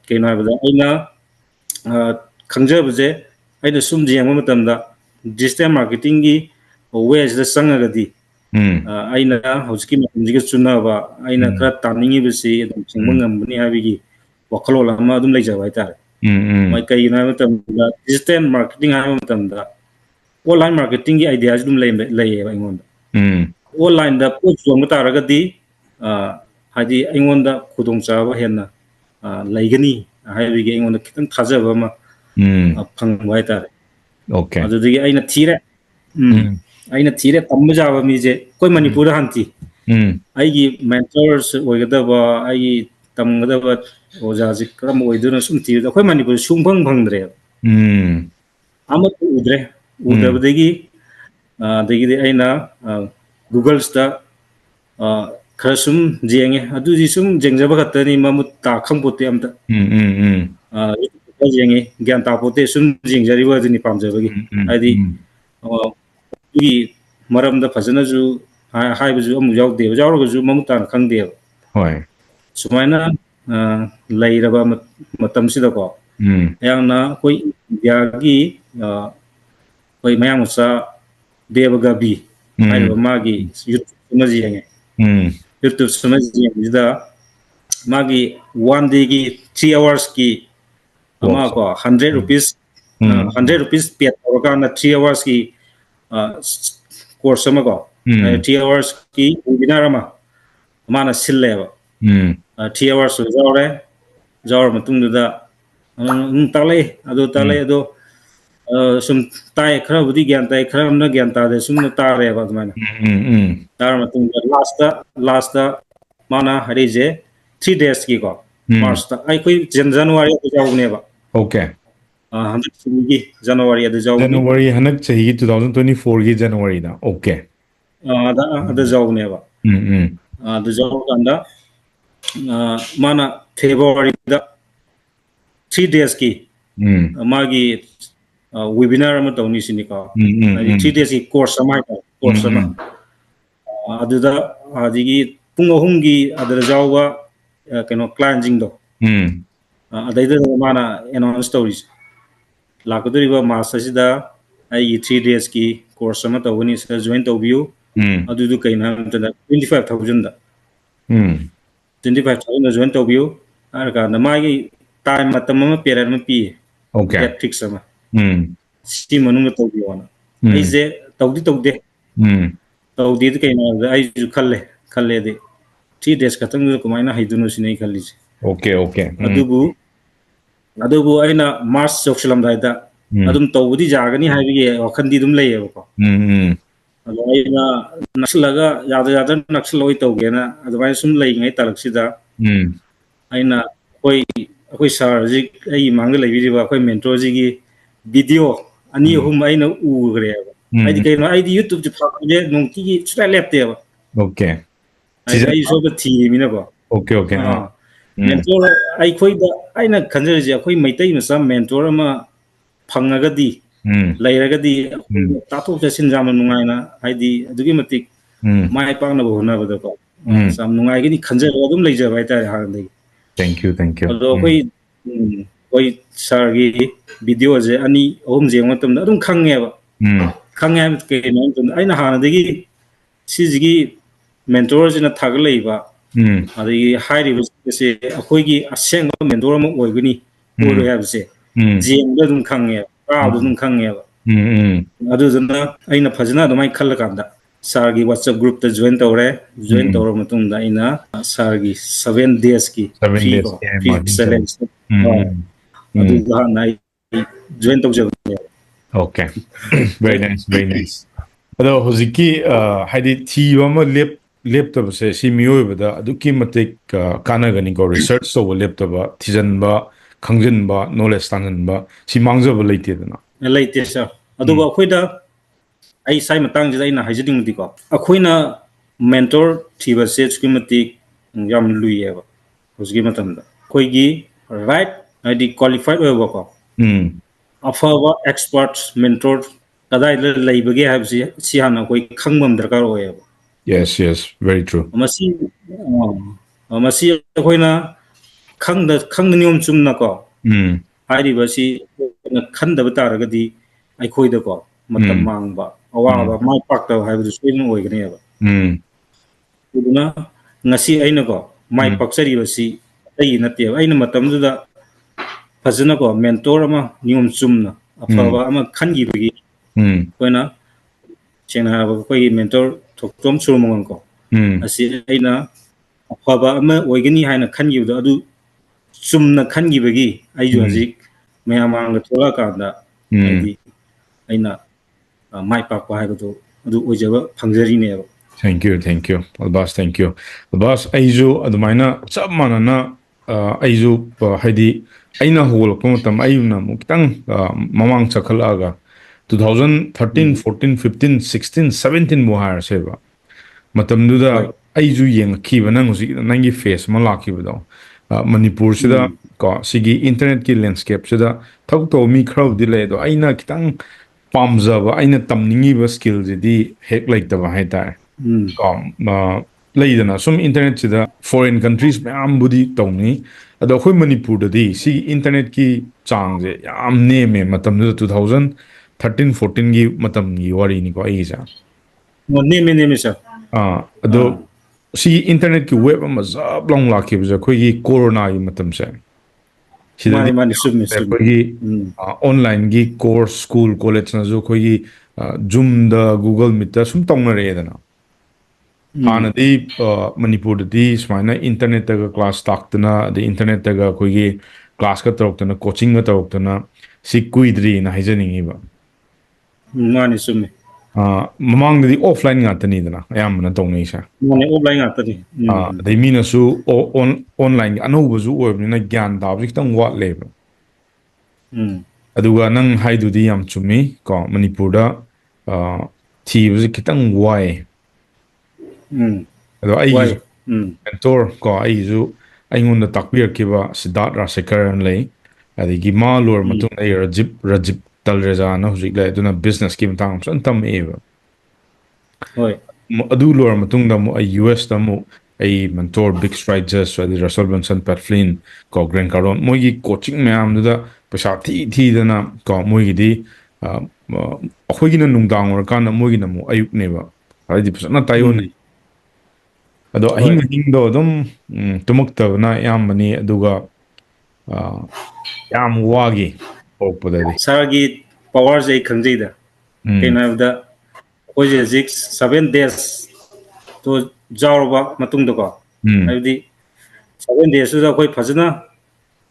kena ba aina khangja bje aina sum jeng matam da digital marketing gi ways da sanga gadi aina hauski matam jiga chuna ba aina khara taningi bisi dum singmang ngambani habigi wakhalo ma dum leija ba tar mai kai na matam da digital marketing ha matam da online marketing gi ideas dum lei ba ingon online da post jong ta gadi hadi ingon da khudong cha ba henna laigani habigi ingon da kitang thajaba ma phang bai tar okay adudagi aina thire tamjaba mi je koi Manipur hanti aigi mentors oigadaba aigi tamgadaba oja ji kram oiduna sum ti da koi Manipur sum phang dre ama udre udabadagi dagi aina Google sta khasum jenge aduji sum jengjaba khatani mamut ta khangpote amta jenge gyan ta pote sum jingjari wa jini pamjabagi adi 이 마람다 파즈나주 하이브주 아무 야우데 야우르고주 마무탄 칸데 hoi 수마이나 라이라바 마탐시다고 양나 코이 야기 코이 마야무사 데바가비 하이바 마기 유튜브 마지enge 유튜브 스마지enge 마기 one day ki 3 hours ki ama ko 100 rupees 100 rupees pay organa 3 hours ki course sama ko 3 hours ki webinar mana silleba 3 hours jawre matung da talai ado sum tai khara budi gyan tai khara na gyan ta de sum na tare ba mana tar matung last da mana harije 3 days ki ko March ta ai koi January ko jawne ba okay January adu jawne January hanak chahi 2024 gi January da okay adu jawne ba adu jaw kanda mana February da 3 days ki magi webinar ma tawni sini ka 3 days ki course ma adu da adigi pung ahum gi adra jawwa keno cleansing do adaida mana announce stories lakudriba masasida ai 3 days ki course ma tawni sa join tawbiu adu du kaina 25,000 da 25,000 da join tawbiu arka na magi time matam ma period ma pi okay fix sama si manung tawbiu na ai je tawdi kaina ai ju khalle de 3 days katang ko maina haidunu sinai khalli Okay, okay. adubu aina March yoksalamdaida adum tawbudi jagani haibige wakhandi dum layebako ado aina naksalaga yada naksaloi tawgena adumai sum laingai talaksida aina koi sar ji ai mangda laibiriba koi mentor ji gi video ani hum aina ugre aidi kai aidi YouTube ji phakje nongti gi sura lepte ba Okay. ai so ba thi mina ba Okay, okay. mentor ai khoi da aina khanjer ji khoi maitai ma sam mentor ma phangagadi lairagadi tathok jasin jam nungaina haidi adugi matik mai pangna bo na ba da ko sam nungai gi khanjer adum leija bai ta ha dai Thank you, thank you. ado koi sar gi video je ani ohum je matam da adum khange ba khange ke no aina hana dagi sijigi mentor jina thaglei ba adagi hairi se akoi gi aseng mentor ma oigani oro ya se jeng da dum khange ba dum khange ba adu jana aina phajna adumai khalla kanda sar gi WhatsApp group ta join tawre matung da aina sar gi 7 days ki 7 free days ko free marketing challenge. challenge adu ha nai join tawje Okay. Very nice, very nice. Ado hojiki haidi thiba ma leptabase si miyoibada aduki matik kanagani ko research so leptaba thijanba khangjinba knowledge tanjanba si mangjaba leitedana laite sa aduga khoida ai sai matang jida ina hajiding mudi ko akhoina mentor thiba se chukimati yam luiyeba hosgi matamda khoigi right id qualified oyba ko afaba experts mentor kadai leibage habsi si hana koi khangmam darkar oyeba yes, yes, very true. masi khoina khangda niom chumna ko हारिबसी खंदब तारगदी अखोइद को मतम मांगबा अवाबा माइ पाक्ता हाइबदु Soin ओइगनेबा उदुना ngasi aina ko mai paksari basi ai nate aina matamduda fazana ko mentor ama nium chumna afaba ama khangi bagi koina chena ba koi mentor Thokchom Surmangol ko asi aina afaba ama oigani haina khangi du adu chumna khangi bagi ai ju haji ma'am थोड़ा अना माइ पाक है फंजरीने Thank you, thank you, Albass, thank you. Albass, aiju adumaina chap manana aiju haidi aina hol ko tam ayuna mukitang mamang chakhalaga 2013 14 15 16 17 mo har seba matamduda aiju yeng khibana ngusi nangi face ma lakhibado Manipur sida ko sigi internet ki landscape sida thokto mi khraw dile do aina kitang pamjaba aina tamningi ba skill jidi hek like da ba haita leidana sum internet sida foreign countries mayam budi tawni ado khoi Manipur da di si internet ki chang je yam neme matam 2013 14 gi matam gi wari ni ko ai ja neme sa ado si internet ki web ama zab long la ki bja khoi gi corona gi matam se mani sum khoi gi online gi course school college na zo khoi gi zoom da google meet da sum tong na re da na हानदी मणिपुर दी स्माइना internet तक class ताक्तना द internet तक कोई class का तौरतना coaching का तौरतना सी कुइद्री ना हाइजनिंगीबा माने सुमे ममांग दी ऑफलाइन गातनी दना यामना तौनैसा माने ऑफलाइन गातनी दे मीनासु ऑनलाइन अनौबजु ओइबनिना ज्ञान दाबजि खितंग वाटलेबा अदुगा नंग हाइदुदी याम चुमी को मणिपुर दा थीबजि खितंग वाई अदो आई mentor ko aizu aingon da takbir kiba Siddharth Rasekar lei adigi ma lor matung ai rajib talreja na hujik lai duna business ki matang san tam eva hoi adu lor matung da mo ai US da mo ai mentor big strides adi Russell Brunson Pat Flynn ko Grant Cardone mo gi coaching mayam da pasa thi dana ko mo gi di akhoi gi na nungdang or kan mo gi na mo ayuk neba adi pasa na tayo ni ado ahing do dum tumaktabna yam mani aduga yam wagi okpadadi sargi power jai khanjida kena da hoje 7 days to jawba matung do ko abdi 7 days da koi phajna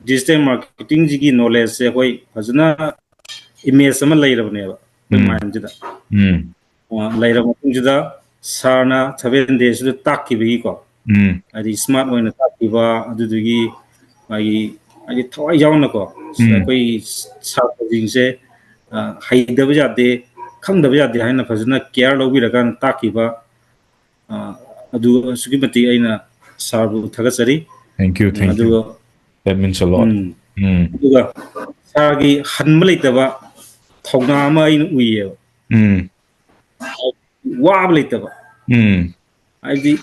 digital marketing ji knowledge se koi phajna image sama lairabne ba koi mind da laira matung da sarna 7 days da takki bi ko adi smart oina takki ba adugi agi thawai jauna ko koi sa jing se haidaba jade khangdaba jade haina phajna care lobi rakan takki ba adu sugi mati aina sarbu thagasari. Thank you, thank you. That means a lot. aduga sargi hanba leitaba thawna ama aina uye wab leitaba aidi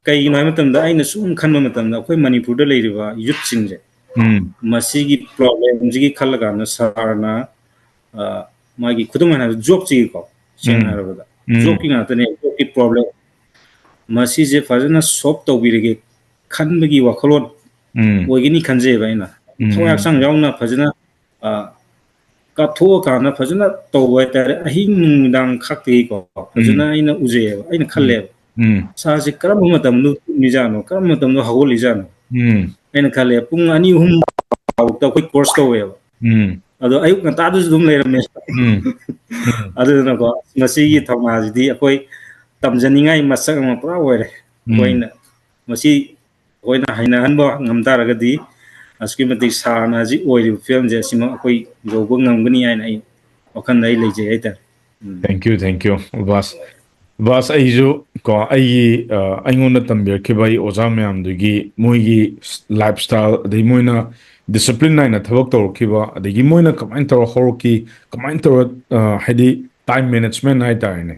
kai no matamda aina sum khanba matamda koi manipur da leiriba youth singje masigi problem jigi khalaga na sarna magi khudumana job chi ko seng harabada job ki ngata ne job ki problem masi je fazana solve tawbirege khanbagi wakhalon oigini khanje baina thoyak sang yauna fazana ka tho kana fazana tawai tare ahing nungdang khakti ko fazana aina uje aina khalle sa je karam matam nu mijano karam matam nu hagoli jano aina khalle pung ani hum ta koi course to we ado ayuk ngata du dum leirame ado na ko masigi thawna ji akoi tamjaningai masak ma pura oire koina masi koina haina hanba ngamtaragadi aski mati sarna ji oiri film je sima koi jobo ngamgani aina ai wakan dai leje aita. Thank you, thank you, Albass. Albass aiju ko ai aingon tambir ke bai oza myam dugi moigi lifestyle de moina discipline naina thabak tor kiba de moina kamain tor horoki kamain tor hadi time management hai tarne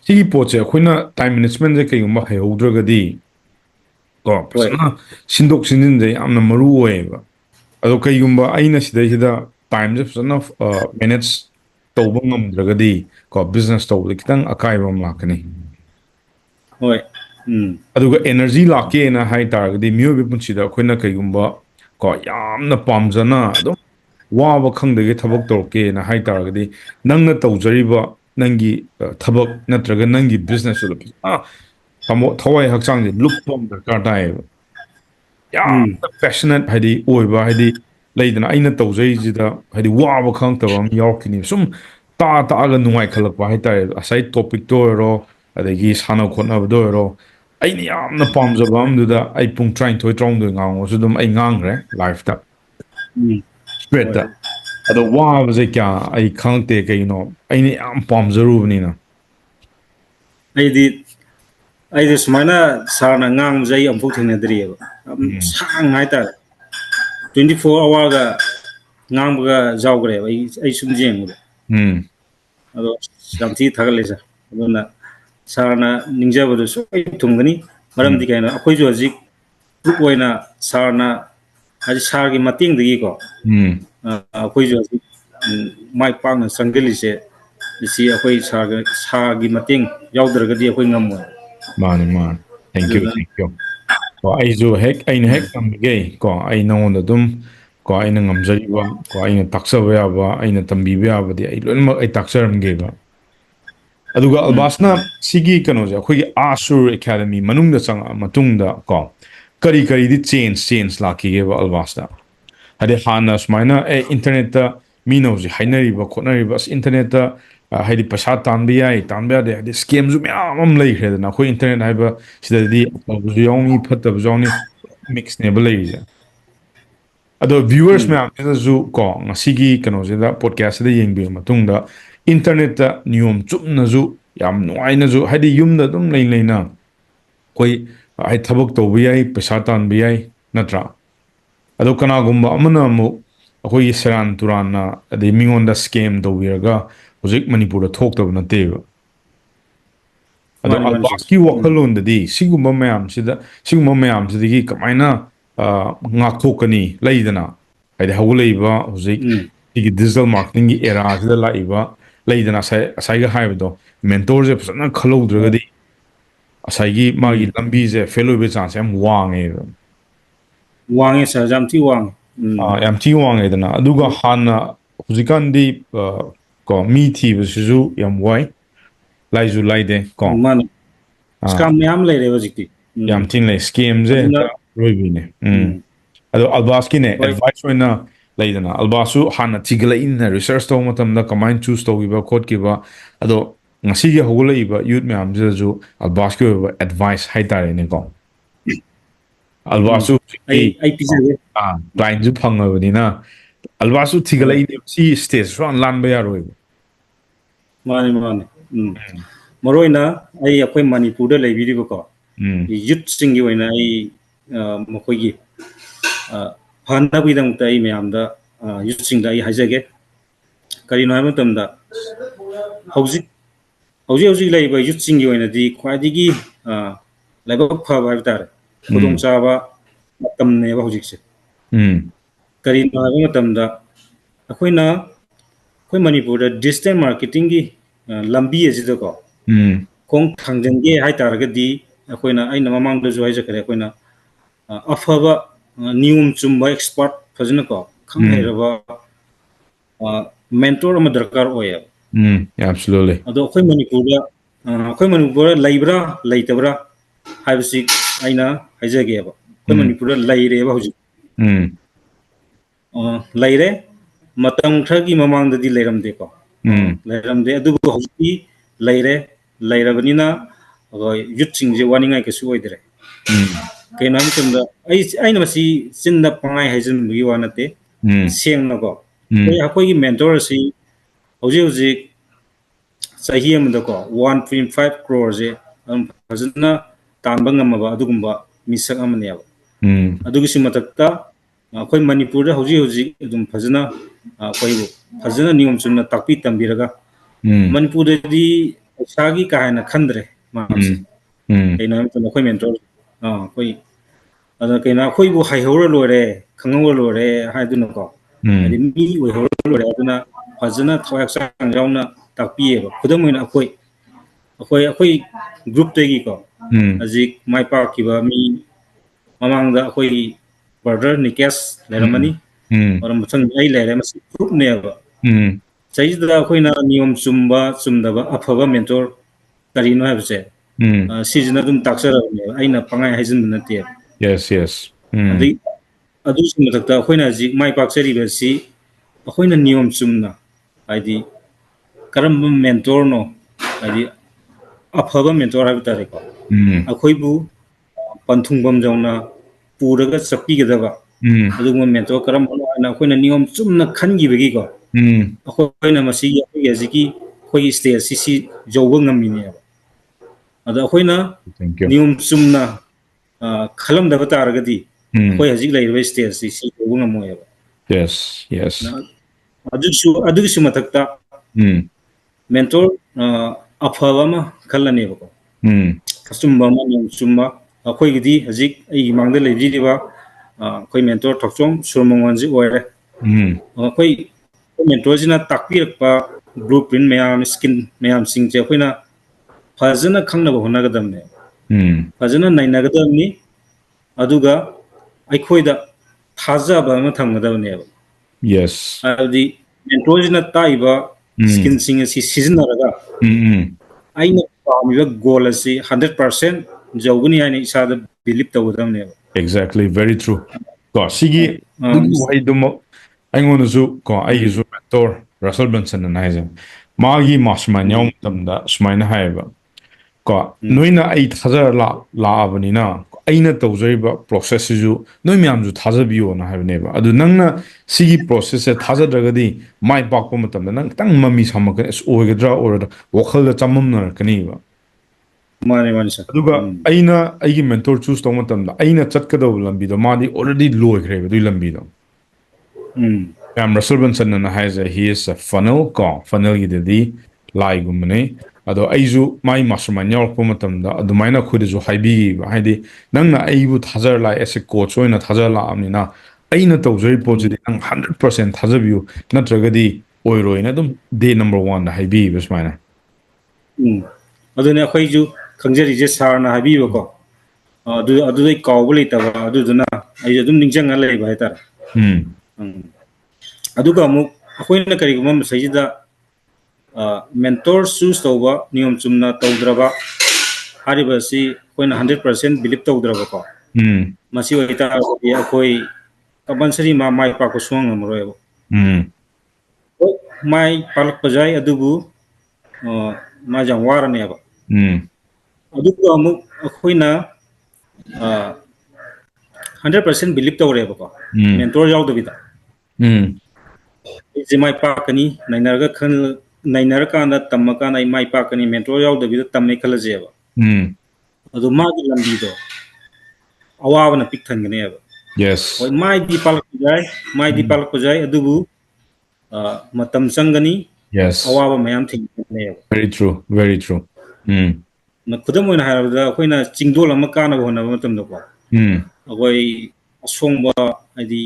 sigi poche khoina time management je kayuma hayodragadi ko pasana sindok sindin de amna maru oeba ado kayumba aina sida time je pasana manage tawba ngamdragadi ko business tawba kitang akaiba makani hoi aduga energy lake na hai targadi myobe punchida khoina kayumba ko yamna pamjana adum waba khangdege thabak torke na hai targadi nangna tawjariba nangi thabak natraga nangi business lo tamo thawai hakchang je luptom darkar dai yamna passionate hadi oiba hadi leidana aina tawjai jida hadi waba khangtaba am yorkini sum ta aga nungai khalakwa hai tar asai topic to ro adagi sana khotna do ro aina yamna pamjaba amduda ai pung train thoi trong do ngang so dum ai ngangre life ta spread da ado waba je kya ai khangte kaino aina yam pamjarubnina aidi sumana sarna ngang jai ampu thene drieba sang hai ta 24 hour ga ngang ga jawgre ai sum jeng ado samthi thagale sa adona sarna ningjabadu so thumgani maram di kaina akoi jo ji group oina sarna haji sargi mating digi ko akoi jo mai pang sangeli se isi akoi sargi mating yaudragadi akoi ngammo mani thank you ko ai jo hek aina hek namge ko ai nonda dum ko aina ngamjariba ko aina taksaba yaba aina tambiba yaba di ai lonma ai taksaramge ba aduga Albassna sigi kano ja khoi Asksur Academy manungda changa matungda ko kari di change laki ge ba Albassna hade hana smaina internet ta mino ji hainari ba khonari ba internet ta haidi pasa tanbiya de hade scam zu myam lei khre na khoi internet hai ba sida di bu yong phat bu jong ni mix ne ba lei ja ado viewers myam zu ko ngasigi kano je da podcast da yengbi matungda internet ta niom chupna zu yam nuaina zu hadi yumda dum leina koi ai thabak to bi pesa tan bi natra ado kana gumba amana mu akoi seran turana ade mingonda scam do wirga hojik manipur da thok to na te ado Albass wakhalon di sigumba mayam sida gi kamaina ngakthokani leidana ade hawleiba hojik igi digital marketing gi era sida laiba leidana sai ga haibdo mentor je pasana khalodragadi asai magi lambi je fellow be chance am wange sa jamti wang yam ti wange dana aduga hana hujikan di ko mi thi bisu yam wai laizu laide ko man scam yam le re wajikti yam tin lay scam je roibine ado albas ki ne advice oina laidana albasu hana tigla in research to matam da combine choose to ba code ki ba ado ngasi ge hogula iba youth me am je ju albas ki advice hai tare ne ko albasu ai pizage client ju phangabani na albasu tigla in si stage ron lan ba yaroi mani mani maroina ai akoi manipur da leibiri ba ko youth sing gi oina ai makoi gi hana bi dang tai me am da youth sing da ai haijage kari no matam da hauzik hauzik laiba youth sing gi oina di khwadigi laiba phaba ba tar khudong chaba matam ne ba hauzik se kari no matam da akoina koi manipur da digital marketing gi lambi asida ko kong thangjange hai taragadi akoina aina mamang da jo hai jakare akoina afaba niyum chumba expert fajna ko khang heraba mentor ama darkar oya absolutely ado akhoi manipur laibra laitabra haibsi aina haijage ba akhoi manipur laire ba hoji laire matang thagi mamang da di leiram de ko leiram de adu hoji laire lairabanina youth sing je wani ngai kasu oidre kaina mitumda aina masi sinda pangai haijin bi wanate seng na ko akoi gi mentor si hoji hoji sahi amda ko 1.5 crore je fazna tamba ngamaba adugumba misak amane ya adugi simatakta akoi manipur da hoji hoji adum fazna akoi fazna niyom chunna takpi tambiraga manipur di sagi kahana khandre mamse kaina mitumda akoi mentor akoi ada kaina akoi bu hai hora lore khangwa lore haiduna ko adi mi oi hora lore aduna fazna thoyak sang jauna takpiye khudamina akoi group tegi ko azik mai pa kiba mi mamang da akoi brother nikes leramani oram thang ai lere mas group ne ba saida akoi na niyom chumba chumdaba afaba mentor karino habse season dum taksara ne aina pangai haijin nate yes adu simatakta akoi na azik mai paksari besi akoi na niyom chumna haidi karam mentor no haidi afaba mentor habi tare ko akoi bu panthungbam jauna puraga chappi gedaba adugma mentor karam na akoi na niyom chumna khangi begi ko akoi na masi akoi aziki akoi stage si joba ngamini ada akoi na niyom chumna khalam daba taragadi akoi hazik lairba stage si joba ngamoy yes adugisu matakta mentor afaba ma khalane ba ko kasumba ma niyom chumba akoi gidi hazik ai mangda lebi ba akoi mentor Thokchom Surmangol ji oire akoi mentor jina takpirak pa blueprint mayam skin mayam sing je akoi na fazana khangna ba hona gadam ne fazana naina gadam ni aduga aikoi da thaja ba ma thamgadam ne yes adi mentor jina taiba skin sing si season raga aina pamiba goal asi 100% jawguni aina isada believe tawdam ne exactly very true ko sigi wai dum aingon zu ko ai zu mentor Russell Benson na haje magi mastermind yom tamda smaina haiba ko noina ai thajar la abani na aina tawjaiba process ju noi myam ju thajabiyo na haibneba adu nangna sigi process se thajadagadi mai pakpa matamda nang tang mami samaka oigadra or wakhal da chamam na kaniba mane sa aduga aina aigi mentor choose to matamda aina chatkadaw lambi do madi already low grebe du lambi do Russell Benson na haise he is a funnel ko funnel gi lai gumne ado aizu mai mastermind yaw ko matamda adumaina khudeju haibi haidi nangna aibu thajar la as a coach oina thajar la amina aina tawjai project nang 100% thajabiu natragadi oiroina dum day number 1 na haibi bismaina aduna khoiju khangjari je sarna haibi ko adu dai kawbuli ta aduna ai dum ningjang alai bai tar aduga mu akoina kari gum saijida mentor choose tawba niyom chumna tawdraba ꯍꯥꯏꯔꯤꯕꯁꯤ ꯑꯩꯈꯣꯏꯅ 100% belief ꯇꯧꯗ꯭ꯔꯕꯀꯣ ꯃꯁꯤ ꯑꯣꯏꯇꯥꯔꯒꯗꯤ ꯑꯩꯈꯣꯏ compulsory ꯃꯥꯏ ꯄꯥꯛꯄ ꯁꯨꯡꯉꯝ ꯉꯝꯃꯔꯣꯏꯕ ꯃꯥꯏ ꯄꯥꯛꯂꯛꯄ ꯌꯥꯏ ꯑꯗꯨꯕꯨ ꯃꯥꯁꯦ ꯌꯥꯝ ꯋꯥꯔꯅꯦꯕ ꯑꯗꯨꯒ ꯑꯃꯨꯛ ꯑꯩꯈꯣꯏꯅ 100% ꯕꯤꯂꯤꯞ ꯇꯧꯔꯦꯕꯀꯣ ꯃꯦꯟꯇꯣꯔ ꯌꯥꯎꯗꯕꯤꯗ ꯑꯩꯁꯦ ꯃꯥꯏ ꯄꯥꯛꯀꯅꯤ ꯅꯩꯅꯔꯀꯥꯟꯗ ꯇꯝꯃꯀꯥꯟꯗ ꯑꯩ ꯃꯥꯏ ꯄꯥꯛꯀꯅꯤ ꯃꯦꯟꯇꯣꯔ ꯌꯥꯎꯗꯕꯤꯗ ꯇꯝꯃꯦ ꯈꯜꯂꯁꯦꯕ ꯑꯗꯣ ꯃꯥꯒꯤ ꯂꯝꯕꯤꯗꯣ ꯑꯋꯥꯕꯅ ꯄꯤꯛ ꯊꯟꯒꯅꯦꯕ ꯍꯣꯏ ꯃꯥꯏꯗꯤ ꯄꯥꯛꯂꯛꯄ ꯌꯥꯏ ꯃꯥꯏꯗꯤ ꯄꯥꯛꯂꯛꯄ ꯌꯥꯏ ꯑꯗꯨꯕꯨ ꯃꯇꯝ ꯆꯪꯒꯅꯤ ꯑꯋꯥꯕ ꯃꯌꯥꯝ ꯊꯦꯡꯅꯒꯅꯦꯕ very true very true ꯈꯨꯗꯝ ꯑꯣꯏꯅ ꯍꯥꯏꯔꯕꯗ ꯑꯩꯈꯣꯏꯅ ꯆꯤꯡꯗꯣꯜ ꯑꯃ ꯀꯥꯅꯕ ꯍꯣꯠꯅꯕ ꯃꯇꯝꯗꯀꯣ ꯑꯩꯈꯣꯏ ꯑꯁꯣꯡꯕ ꯍꯥꯏꯗꯤ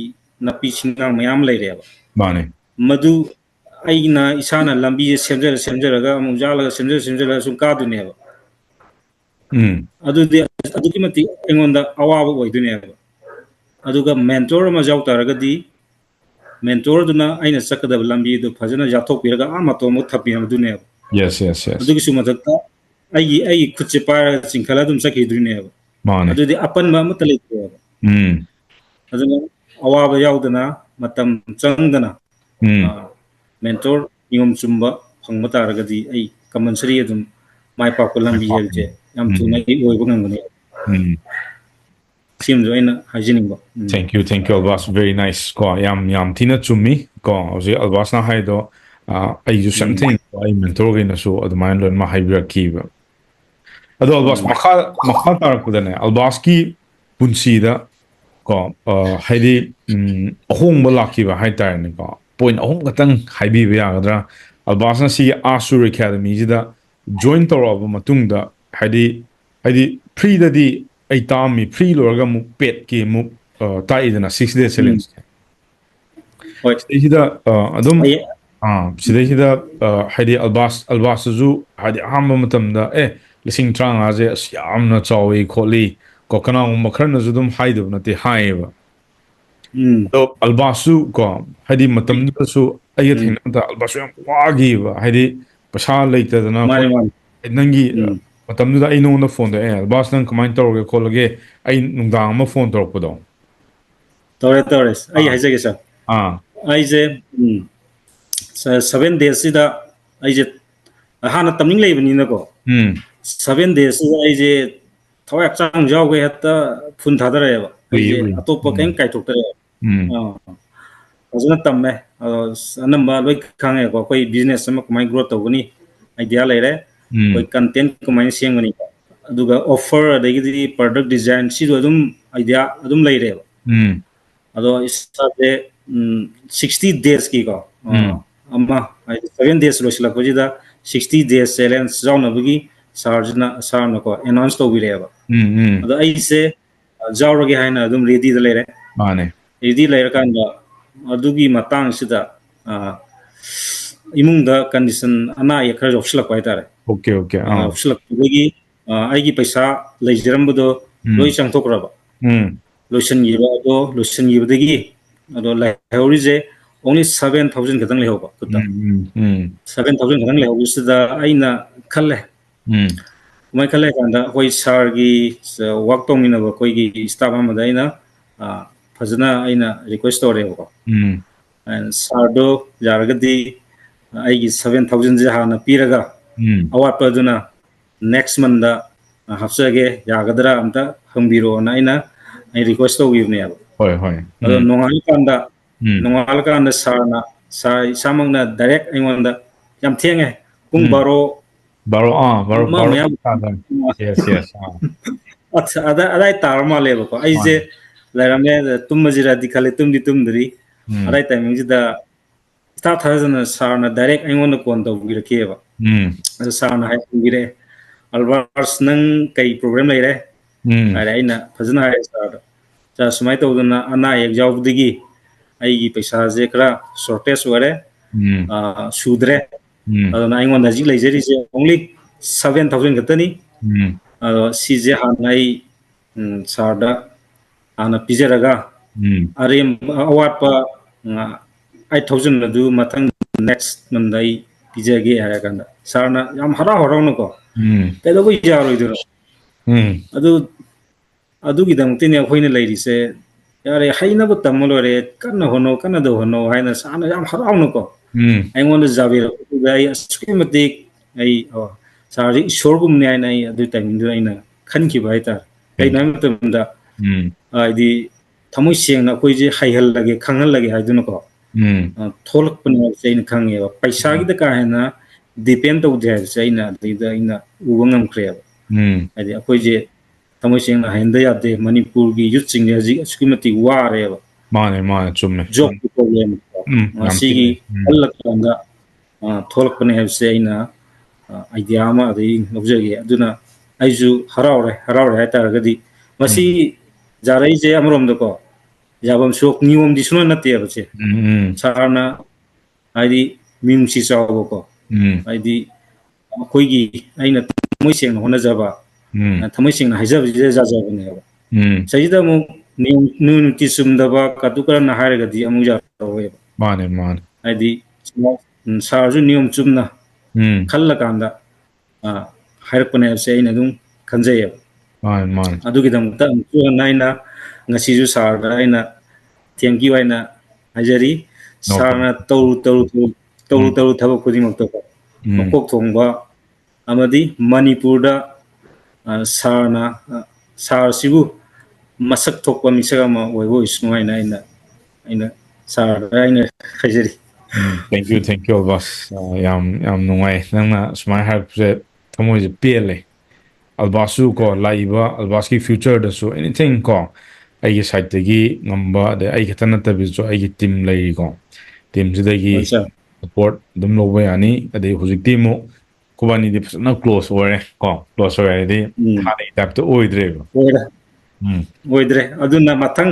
ꯅꯥꯄꯤ ꯁꯤꯡꯅꯥꯡ ꯃꯌꯥꯝ ꯂꯩꯔꯦꯕ ꯃꯥꯅꯦ ꯃꯗꯨ ꯑꯩꯅ ꯏꯁꯥꯅ ꯂꯝꯕꯤꯁꯦ ꯁꯦꯝꯖꯔꯒ ꯑꯃꯨꯛ ꯌꯥꯜꯂꯒ ꯁꯦꯝꯖꯔꯒ ꯁꯨꯝ ꯀꯥꯗꯣꯏꯅꯦꯕ ꯑꯗꯨꯗꯤ ꯑꯗꯨꯛꯀꯤ ꯃꯇꯤꯛ ꯑꯩꯉꯣꯟꯗ ꯑꯋꯥꯕ ꯑꯣꯏꯗꯣꯏꯅꯦꯕ ꯑꯗꯨꯒ ꯃꯦꯟꯇꯣꯔ ꯑꯃ ꯌꯥꯎ ꯇꯥꯔꯒꯗꯤ ꯃꯦꯟꯇꯣꯔꯗꯨꯅ ꯑꯩꯅ ꯆꯠꯀꯗꯕ ꯂꯝꯕꯤꯗꯨ ꯐꯖꯅ ꯌꯥꯠꯊꯣꯛꯄꯤꯔꯒ ꯃꯇꯣꯟꯕꯨꯛ ꯊꯝꯕꯤꯔꯝꯗꯨꯅꯦꯕ ꯑꯗꯨꯒꯤꯁꯨ ꯃꯊꯛꯇ ꯑꯩꯒꯤ ꯈꯨꯠꯁꯦ ꯄꯥꯏꯔꯒ ꯆꯤꯡꯈꯠꯂ ꯑꯗꯨꯝ ꯆꯠꯈꯤꯗꯣꯏꯅꯦꯕ ꯃꯥꯅꯦ ꯑꯗꯨꯗꯤ ꯑꯄꯟꯕ ꯑꯃꯠꯇ ꯂꯩꯇꯦꯕ ꯑꯗꯨꯅ ꯑꯋꯥꯕ ꯌꯥꯎꯗꯅ ꯃꯇꯝ ꯆꯪꯗꯅ ꯃꯦꯟꯇꯣꯔ ꯅꯤꯌꯣꯝ ꯆꯨꯝꯕ ꯐꯪꯕ ꯇꯥꯔꯒꯗꯤ ꯑꯩ ꯀꯝꯄꯜꯁꯔꯤ ꯑꯗꯨꯝ ꯃꯥꯏ ꯄꯥꯛꯄ ꯂꯝꯕꯤ ꯍꯥꯏꯕꯁꯦ ꯌꯥꯝ ꯊꯨꯅ ꯑꯩ ꯑꯣꯏꯕ ꯉꯝꯒꯅꯤ ꯁꯤꯃꯁꯨ ꯑꯩꯅ ꯍꯥꯏꯖꯅꯤꯡꯕ Thank you, Albass. Very nice. Ko yam tina chummi. Ko ꯍꯧꯖꯤꯛ Albassna ꯍꯥꯏꯗꯣ ꯑꯩꯁꯨ something ꯑꯩ mentorꯒꯩꯅꯁꯨ ꯑꯗꯨꯃꯥꯏꯅ ꯂꯣꯏꯅꯃꯛ ꯍꯥꯏꯕꯤꯔꯛꯈꯤꯕ. ꯑꯗꯣ Albass ꯃꯈꯥ ꯇꯥꯔꯛꯄꯗꯅꯦ Albassꯀꯤ ꯄꯨꯟꯁꯤꯗ ko ꯍꯥꯏꯗꯤ ꯑꯍꯣꯡꯕ ꯂꯥꯛꯈꯤꯕ ꯍꯥꯏꯇꯥꯔꯦꯅꯦꯀꯣ ꯄꯣꯏꯟ ꯑꯍꯨꯝ ꯈꯛꯇꯪ ꯍꯥꯏꯕꯤꯕ ꯌꯥꯒꯗ꯭ꯔꯥ Albassna ꯁꯤꯒꯤ Asksur ꯑꯦꯀꯥꯗꯃꯤꯁꯤꯗ ꯖꯣꯏꯟ ꯇꯧꯔꯛꯑꯕ ꯃꯇꯨꯡꯗ ꯍꯥꯏꯗꯤ ꯐ꯭ꯔꯤꯗꯗꯤ ꯑꯩ ꯇꯥꯛꯑꯝꯃꯤ ꯐ꯭ꯔꯤ ꯂꯣꯏꯔꯒ ꯑꯃꯨꯛ ꯄꯦꯗꯀꯤ ꯑꯃꯨꯛ ꯇꯥꯛꯏꯗꯅ 6 days challenge ꯁꯤꯗꯩꯁꯤꯗ ꯑꯗꯨꯝ ꯁꯤꯗꯩꯁꯤꯗ ꯍꯥꯏꯗꯤ Albassꯇꯁꯨ ꯍꯥꯏꯗꯤ ꯑꯍꯥꯟꯕ ꯃꯇꯝꯗ 50,000ꯁꯦ ꯑꯁ ꯌꯥꯝꯅ ꯆꯥꯎꯏ ꯈꯣꯠꯂꯤ ꯀꯣ ꯀꯅꯥꯒꯨꯝꯕ ꯈꯔꯅꯁꯨ ꯑꯗꯨꯝ ꯍꯥꯏꯗꯕ ꯅꯠꯇꯦ ꯍꯥꯏꯌꯦꯕ ꯑꯗꯣ Albassꯁꯨ ꯀꯣ ꯍꯥꯏꯗꯤ ꯃꯇꯝꯗꯨꯗꯁꯨ ꯑꯩꯒ ꯊꯦꯡꯅꯕꯗ Albassꯁꯨ ꯌꯥꯝ ꯋꯥꯈꯤꯕ ꯍꯥꯏꯗꯤ ꯄꯩꯁꯥ ꯂꯩꯇꯗꯅ ꯅꯪꯒꯤ ꯃꯇꯝꯗꯨꯗ ꯑꯩ ꯅꯉꯣꯟꯗ ꯐꯣꯟ ꯇꯧꯔꯛꯑꯦ Albass ꯅꯪ ꯀꯃꯥꯏꯅ ꯇꯧꯔꯒꯦ ꯈꯣꯠꯂꯒꯦ ꯑꯩ ꯅꯨꯡꯗꯥꯡ ꯑꯃ ꯐꯣꯟ ꯇꯧꯔꯛꯄꯗꯣ ꯇꯧꯔꯦ ꯑꯩ ꯍꯥꯏꯖꯒꯦ ꯁꯥꯔ ꯑꯩꯁꯦ 7 daysꯁꯤꯗ ꯑꯩꯁꯦ ꯍꯥꯟꯅ ꯇꯝꯅꯤꯡ ꯂꯩꯕꯅꯤꯅꯀꯣ 7 daysꯁꯤꯗ ꯑꯩꯁꯦ ꯊꯋꯥꯏ ꯍꯛꯆꯥꯡ ꯌꯥꯎꯒꯦ ꯍꯦꯛꯇ ꯐꯨꯟ ꯊꯥꯗꯔꯛꯑꯦꯕ ꯑꯩꯁꯦ ꯑꯇꯣꯞꯄ ꯀꯩꯝ ꯀꯥꯏꯊꯣꯛꯇꯔꯦꯕ ꯐꯖꯅ ꯇꯝꯃꯦ ꯑꯗꯣ ꯑꯅꯝꯕ ꯂꯣꯏ ꯈꯪꯉꯦꯀꯣ ꯑꯩꯈꯣꯏ ꯕꯤꯖꯤꯅꯦꯁ ꯑꯃ ꯀꯃꯥꯏꯅ ꯒ꯭ꯔꯣ ꯇꯧꯒꯅꯤ ꯑꯥꯏꯗꯤꯌꯥ ꯂꯩꯔꯦ ꯑꯩꯈꯣꯏ ꯀꯟꯇꯦꯟ ꯀꯃꯥꯏꯅ ꯁꯦꯝꯒꯅꯤ ꯑꯗꯨꯒ ꯑꯣꯐꯔ ꯑꯗꯒꯤꯗꯤ ꯄ꯭ꯔꯗꯛ ꯗꯤꯖꯥꯏꯟ ꯁꯤꯁꯨ ꯑꯗꯨꯝ ꯑꯥꯏꯗꯤꯌꯥ ꯑꯗꯨꯝ ꯂꯩꯔꯦꯕ ꯑꯗꯣ ꯏꯁꯥꯁꯦ 60 daysꯀꯤꯀꯣ ꯑꯃ ꯍꯥꯏꯗꯤ 7 days ꯂꯣꯏꯁꯤꯜꯂꯛꯄꯁꯤꯗ 60 days ꯆꯦꯂꯦꯟꯖ ꯌꯥꯎꯅꯕꯒꯤ ꯁꯥꯔꯅꯀꯣ ꯑꯦꯅꯥꯎꯟꯁ ꯇꯧꯕꯤꯔꯛꯑꯦꯕ ꯑꯗꯣ ꯑꯩꯁꯦ ꯌꯥꯎꯔꯒꯦ ꯍꯥꯏꯅ ꯑꯗꯨꯝ ꯔꯦꯗꯤꯗ ꯂꯩꯔꯦ ꯔꯦꯗꯤ ꯂꯩꯔꯀꯥꯟꯗ ꯑꯗꯨꯒꯤ ꯃꯇꯥꯡꯁꯤꯗ ꯏꯃꯨꯡꯗ ꯀꯟꯗꯤꯁꯟ ꯑꯅꯥ ꯑꯌꯦꯛ ꯈꯔ ꯌꯥꯎꯁꯤꯜꯂꯛꯄ ꯍꯥꯏꯇꯥꯔꯦ ꯌꯥꯎꯁꯤꯜꯂꯛꯄꯗꯒꯤ ꯑꯩꯒꯤ ꯄꯩꯁꯥ ꯂꯩꯖꯔꯝꯕꯗꯣ ꯂꯣꯏ ꯆꯪꯊꯣꯛꯈ꯭ꯔꯕ ꯂꯣꯏꯁꯤꯟꯈꯤꯕ ꯑꯗꯣ ꯂꯣꯏꯁꯤꯟꯈꯤꯕꯗꯒꯤ ꯑꯗꯣ ꯂꯩꯍꯧꯔꯤꯁꯦ ꯑꯣꯡꯂꯤ 7,000 ꯈꯛꯇꯪ ꯂꯩꯍꯧꯕ ꯈꯨꯠꯇ 7,000 ꯈꯛꯇꯪ ꯂꯩꯍꯧꯕꯁꯤꯗ ꯑꯩꯅ ꯈꯜꯂꯦ ꯀꯃꯥꯏꯅ ꯈꯜꯂꯦ ꯀꯥꯟꯗ ꯑꯩꯈꯣꯏ ꯁꯥꯔꯒꯤ ꯋꯥꯛ ꯇꯧꯃꯤꯟꯅꯕ ꯑꯩꯈꯣꯏꯒꯤ ꯁ꯭ꯇꯥꯐ ꯑꯃꯗ ꯑꯩꯅ ꯐꯖꯅ ꯑꯩꯅ ꯔꯤꯀ꯭ꯋꯦꯁ ꯇꯧꯔꯦꯕꯀꯣ ꯁꯥꯔꯗꯣ ꯌꯥꯔꯒꯗꯤ ꯑꯩꯒꯤ 7,000ꯁꯦ ꯍꯥꯟꯅ ꯄꯤꯔꯒ ꯑꯋꯥꯠꯄꯗꯨꯅ ꯅꯦꯛꯁ ꯃꯟꯗ ꯍꯥꯞꯆꯒꯦ ꯌꯥꯒꯗ꯭ꯔꯥ ꯑꯝꯇ ꯍꯪꯕꯤꯔꯛꯑꯣꯅ ꯑꯩ ꯔꯤꯀ꯭ꯋꯦꯁ ꯇꯧꯈꯤꯕꯅꯦꯕ ꯑꯗꯣ ꯅꯣꯡꯉꯥꯜꯂꯀꯥꯟꯗ ꯁꯥꯔ ꯏꯁꯥꯃꯛꯅ ꯗꯥꯏꯔꯦꯛ ꯑꯩꯉꯣꯟꯗ ꯌꯥꯝ ꯊꯦꯡꯉꯦ ꯄꯨꯡ ꯕꯥꯔꯣ ꯑꯃ ꯃꯌꯥꯝ ꯑꯗꯥꯏ ꯇꯥꯔ ꯃꯥꯜꯂꯦꯕꯀꯣ ꯑꯩꯁꯦ ꯂꯩꯔꯝꯃꯦ ꯇꯨꯝꯃꯁꯤꯔꯗꯤ ꯈꯜꯂꯦ ꯇꯨꯝꯗ꯭ꯔꯤ ꯑꯗꯥꯏ ꯇꯥꯏꯃꯤꯡꯁꯤꯗ ꯏꯊꯥ ꯊꯥꯖꯗꯅ ꯁꯥꯔꯅ ꯗꯥꯏꯔꯦꯛ ꯑꯩꯉꯣꯟꯗ ꯐꯣꯟ ꯇꯧꯕꯤꯔꯛꯈꯤꯑꯕ ꯑꯗꯣ ꯁꯥꯔꯅ ꯍꯪꯕꯤꯔꯛꯑꯦ Albass ꯅꯪ ꯀꯩ ꯄ꯭ꯔꯣꯕ꯭ꯂꯦꯝ ꯂꯩꯔꯦ ꯍꯥꯏꯔꯦ ꯑꯩꯅ ꯐꯖꯅ ꯍꯥꯏꯔꯦ ꯁꯥꯔꯗ ꯁꯨꯃꯥꯏꯅ ꯇꯧꯗꯅ ꯑꯅꯥ ꯑꯌꯦꯛ ꯌꯥꯎꯕꯗꯒꯤ ꯑꯩꯒꯤ ꯄꯩꯁꯥꯁꯦ ꯈꯔ ꯁꯣꯔꯇꯦꯖ ꯑꯣꯏꯔꯦ ꯁꯨꯗ꯭ꯔꯦ ꯑꯗꯨꯅ ꯑꯩꯉꯣꯟꯗ ꯍꯧꯖꯤꯛ ꯂꯩꯖꯔꯤꯁꯦ ꯑꯣꯡꯂꯤ 7,000 ꯈꯛꯇꯅꯤ ꯑꯗꯣ ꯁꯤꯁꯦ ꯍꯥꯟꯅ ꯑꯩ ꯁꯥꯔꯗ ꯍꯥꯟꯅ ꯄꯤꯖꯔꯒ ꯑꯋꯥꯠꯄ 8,000 ꯑꯗꯨ ꯃꯊꯪ ꯅꯦꯛꯁ ꯃꯟꯗ ꯑꯩ ꯄꯤꯖꯒꯦ ꯍꯥꯏꯔ ꯀꯥꯟꯗ ꯁꯥꯔꯅ ꯌꯥꯝ ꯍꯔꯥꯎꯅꯀꯣ ꯀꯩꯗꯧꯕꯩ ꯌꯥꯔꯣꯏꯗꯣꯏꯅꯣ ꯑꯗꯨꯒꯤꯗꯃꯛꯇꯅꯦ ꯑꯩꯈꯣꯏꯅ ꯂꯩꯔꯤꯁꯦ ꯌꯥꯔꯦ ꯍꯩꯅꯕ ꯇꯝꯃ ꯂꯣꯏꯔꯦ ꯀꯟꯅ ꯍꯣꯠꯅꯧ ꯀꯟꯅꯗ ꯍꯣꯠꯅꯧ ꯍꯥꯏꯅ ꯁꯥꯔꯅ ꯌꯥꯝ ꯍꯔꯥꯎꯅꯀꯣ ꯑꯩꯉꯣꯟꯗ ꯌꯥꯕꯤꯔꯛꯄꯗꯨꯗ ꯑꯩ ꯑꯁꯨꯛꯀꯤ ꯃꯇꯤꯛ ꯑꯩ ꯁꯥꯔꯁꯤ ꯏꯁꯣꯔꯒꯨꯝꯅꯤ ꯍꯥꯏꯅ ꯑꯩ ꯑꯗꯨꯒꯤ ꯇꯥꯏꯃꯤꯡꯗꯨꯗ ꯑꯩꯅ ꯈꯟꯈꯤꯕ ꯍꯥꯏꯇꯥꯔꯦ ꯀꯩꯒꯤꯅꯣ ꯍꯥꯏꯕ ꯃꯇꯝꯗ ꯍꯥꯏꯗꯤ ꯊꯃꯣꯏ ꯁꯦꯡꯅ ꯑꯩꯈꯣꯏꯁꯦ ꯍꯩꯍꯜꯂꯒꯦ ꯈꯪꯍꯜꯂꯒꯦ ꯍꯥꯏꯗꯨꯅꯀோ ꯊꯣꯛꯂꯛꯄꯅꯦ ꯍꯥꯏꯕꯁꯦ ꯑꯩꯅ ꯈꯪꯉꯦꯕ ꯄꯩꯁꯥꯒꯤꯗ ꯀꯥ ꯍꯦꯟꯅ ꯗꯤꯄꯦꯟ ꯇꯧꯗꯦ ꯍꯥꯏꯕꯁꯦ ꯑꯩꯅ ꯑꯗꯨꯗꯩꯗ ꯑꯩꯅ ꯎꯕ ꯉꯝꯈ꯭ꯔꯦꯕ ꯍꯥꯏꯗꯤ ꯑꯩꯈꯣꯏꯁꯦ ꯊꯃꯣꯏ ꯁꯦꯡꯅ ꯍꯩꯍꯟꯗ ꯌꯥꯗꯦ ꯃꯅꯤꯄꯨꯔꯒꯤ ꯌꯨꯠꯁꯤꯡꯁꯦ ꯍꯧꯖꯤꯛ ꯑꯁꯨꯛꯀꯤ ꯃꯇꯤꯛ ꯋꯥꯔꯦꯕ ꯃꯥꯅꯦ ꯃꯥꯅꯦ ꯆꯨꯝꯃꯦ ꯖꯣꯕꯀꯤ ꯄ꯭ꯔꯣꯕ꯭ꯂꯦꯝ ꯌꯥꯝ ꯃꯁꯤꯒꯤ ꯊꯤꯅ ꯈꯜꯂꯀꯥꯟꯗ ꯊꯣꯛꯂꯛꯄꯅꯦ ꯍꯥꯏꯕꯁꯦ ꯑꯩꯅ ꯑꯥꯏꯗꯤꯌꯥ ꯑꯃ ꯑꯗꯩ ꯂꯧꯖꯒꯦ ꯑꯗꯨꯅ ꯑꯩꯁꯨ ꯍꯔꯥꯎꯔꯦ ꯍꯥꯏꯇꯥꯔꯒꯗꯤ ꯃꯁꯤ ꯌꯥꯔꯛꯏꯁꯦ ꯑꯃꯔꯣꯝꯗꯀꯣ ꯌꯥꯐꯝ ꯅꯤꯌꯣꯝꯗꯤ ꯁꯨꯡꯅ ꯅꯠꯇꯦꯕꯁꯦ ꯁꯥꯔꯅ ꯍꯥꯏꯗꯤ ꯃꯤꯅꯨꯡꯁꯤ ꯆꯥꯎꯕꯀꯣ ꯍꯥꯏꯗꯤ ꯑꯩꯈꯣꯏꯒꯤ ꯑꯩꯅ ꯊꯃꯣꯏ ꯁꯦꯡꯅ ꯍꯣꯠꯅꯖꯕ ꯊꯃꯣꯏ ꯁꯦꯡꯅ ꯍꯥꯏꯖꯕꯁꯤꯗ ꯌꯥꯖꯕꯅꯦꯕ ꯁꯤꯗ ꯑꯃꯨꯛ ꯅꯤꯇꯤ ꯆꯨꯝꯗꯕ ꯀꯇꯨ ꯀꯔꯟꯅ ꯍꯥꯏꯔꯒꯗꯤ ꯑꯃꯨꯛ ꯌꯥꯔꯣꯏꯕ ꯃꯥꯅꯦ ꯃꯥꯅꯦ ꯍꯥꯏꯗꯤ ꯁꯥꯔꯁꯨ ꯅꯤꯌꯣꯝ ꯆꯨꯝꯅ ꯈꯜꯂꯀꯥꯟꯗ ꯍꯥꯏꯔꯛꯄꯅꯦ ꯍꯥꯏꯕꯁꯦ ꯑꯩꯅ ꯑꯗꯨꯝ ꯈꯟꯖꯩꯌꯦꯕ ꯃꯥꯅꯦ ꯃꯥꯅꯦ ꯑꯗꯨꯒꯤꯗꯃꯛꯇ ꯑꯃꯨꯛꯁꯨ ꯍꯟꯅ ꯑꯩꯅ ꯉꯁꯤꯁꯨ ꯁꯥꯔꯗ ꯑꯩꯅ ꯊꯦꯡꯀ꯭ꯌꯨ ꯍꯥꯏꯅ ꯍꯥꯏꯖꯔꯤ ꯅꯣ ꯁꯥꯔꯅ ꯇꯧꯔꯨ ꯊꯕꯛ ꯈꯨꯗꯤꯡꯃꯛꯇꯀꯣ ꯃꯀꯣꯛ ꯊꯣꯡꯕ ꯑꯃꯗꯤ ꯃꯅꯤꯄꯨꯔꯗ ꯁꯥꯔꯁꯤꯕꯨ ꯃꯁꯛ ꯊꯣꯛꯄ ꯃꯤꯁꯛ ꯑꯃ ꯑꯣꯏꯕ ꯑꯣꯏꯁꯅꯨ ꯍꯥꯏꯅ ꯑꯩꯅ ꯁꯥꯔꯗ ꯑꯩꯅ ꯍꯥꯏꯖꯔꯤ ꯊꯦꯡꯛ ꯌꯨ ꯑꯜꯕꯥꯁ ꯌꯥꯝ ꯅꯨꯡꯉꯥꯏ ꯅꯪꯅ ꯁꯨꯃꯥꯏꯅ ꯍꯥꯏꯔꯛꯄꯁꯦ ꯊꯃꯣꯏꯁꯦ ꯄꯦꯜꯂꯦ ꯑꯜꯕꯥꯁꯁꯨ ꯀꯣ ꯂꯥꯛꯏꯕ ꯑꯜꯕꯥꯁꯀꯤ ꯐ꯭ꯌꯨꯆꯔꯗꯁꯨ ꯑꯦꯅꯤꯊꯤꯡ ꯀꯣ ꯑꯩꯒꯤ ꯁꯥꯏꯠꯇꯒꯤ ꯉꯝꯕ ꯑꯗꯩ ꯑꯩ ꯈꯛꯇ ꯅꯠꯇꯕꯤꯁꯨ ꯑꯩꯒꯤ ꯇꯤꯝ ꯂꯩꯔꯤꯀꯣ ꯍꯣꯏ ꯇꯤꯝꯁꯤꯗꯒꯤ ꯁꯥꯔ ꯁꯄꯣꯔꯠ ꯑꯗꯨꯝ ꯂꯧꯕ ꯌꯥꯅꯤ ꯑꯗꯩ ꯍꯧꯖꯤꯛꯇꯤ ꯑꯃꯨꯛ ꯈꯣꯏꯕꯥꯅꯤꯗꯤ ꯐꯖꯅ ꯀ꯭ꯂꯣꯁ ꯑꯣꯏꯔꯦ ꯀꯣ ꯀ꯭ꯂꯣꯁ ꯑꯣꯏꯔꯦ ꯍꯥꯏꯗꯤ ꯍꯥꯟꯅꯒꯤ ꯇꯥꯏꯞꯇ ꯑꯣꯏꯗ꯭ꯔꯦꯕ ꯑꯣꯏꯗ꯭ꯔꯦ ꯑꯗꯨꯅ ꯃꯊꯪ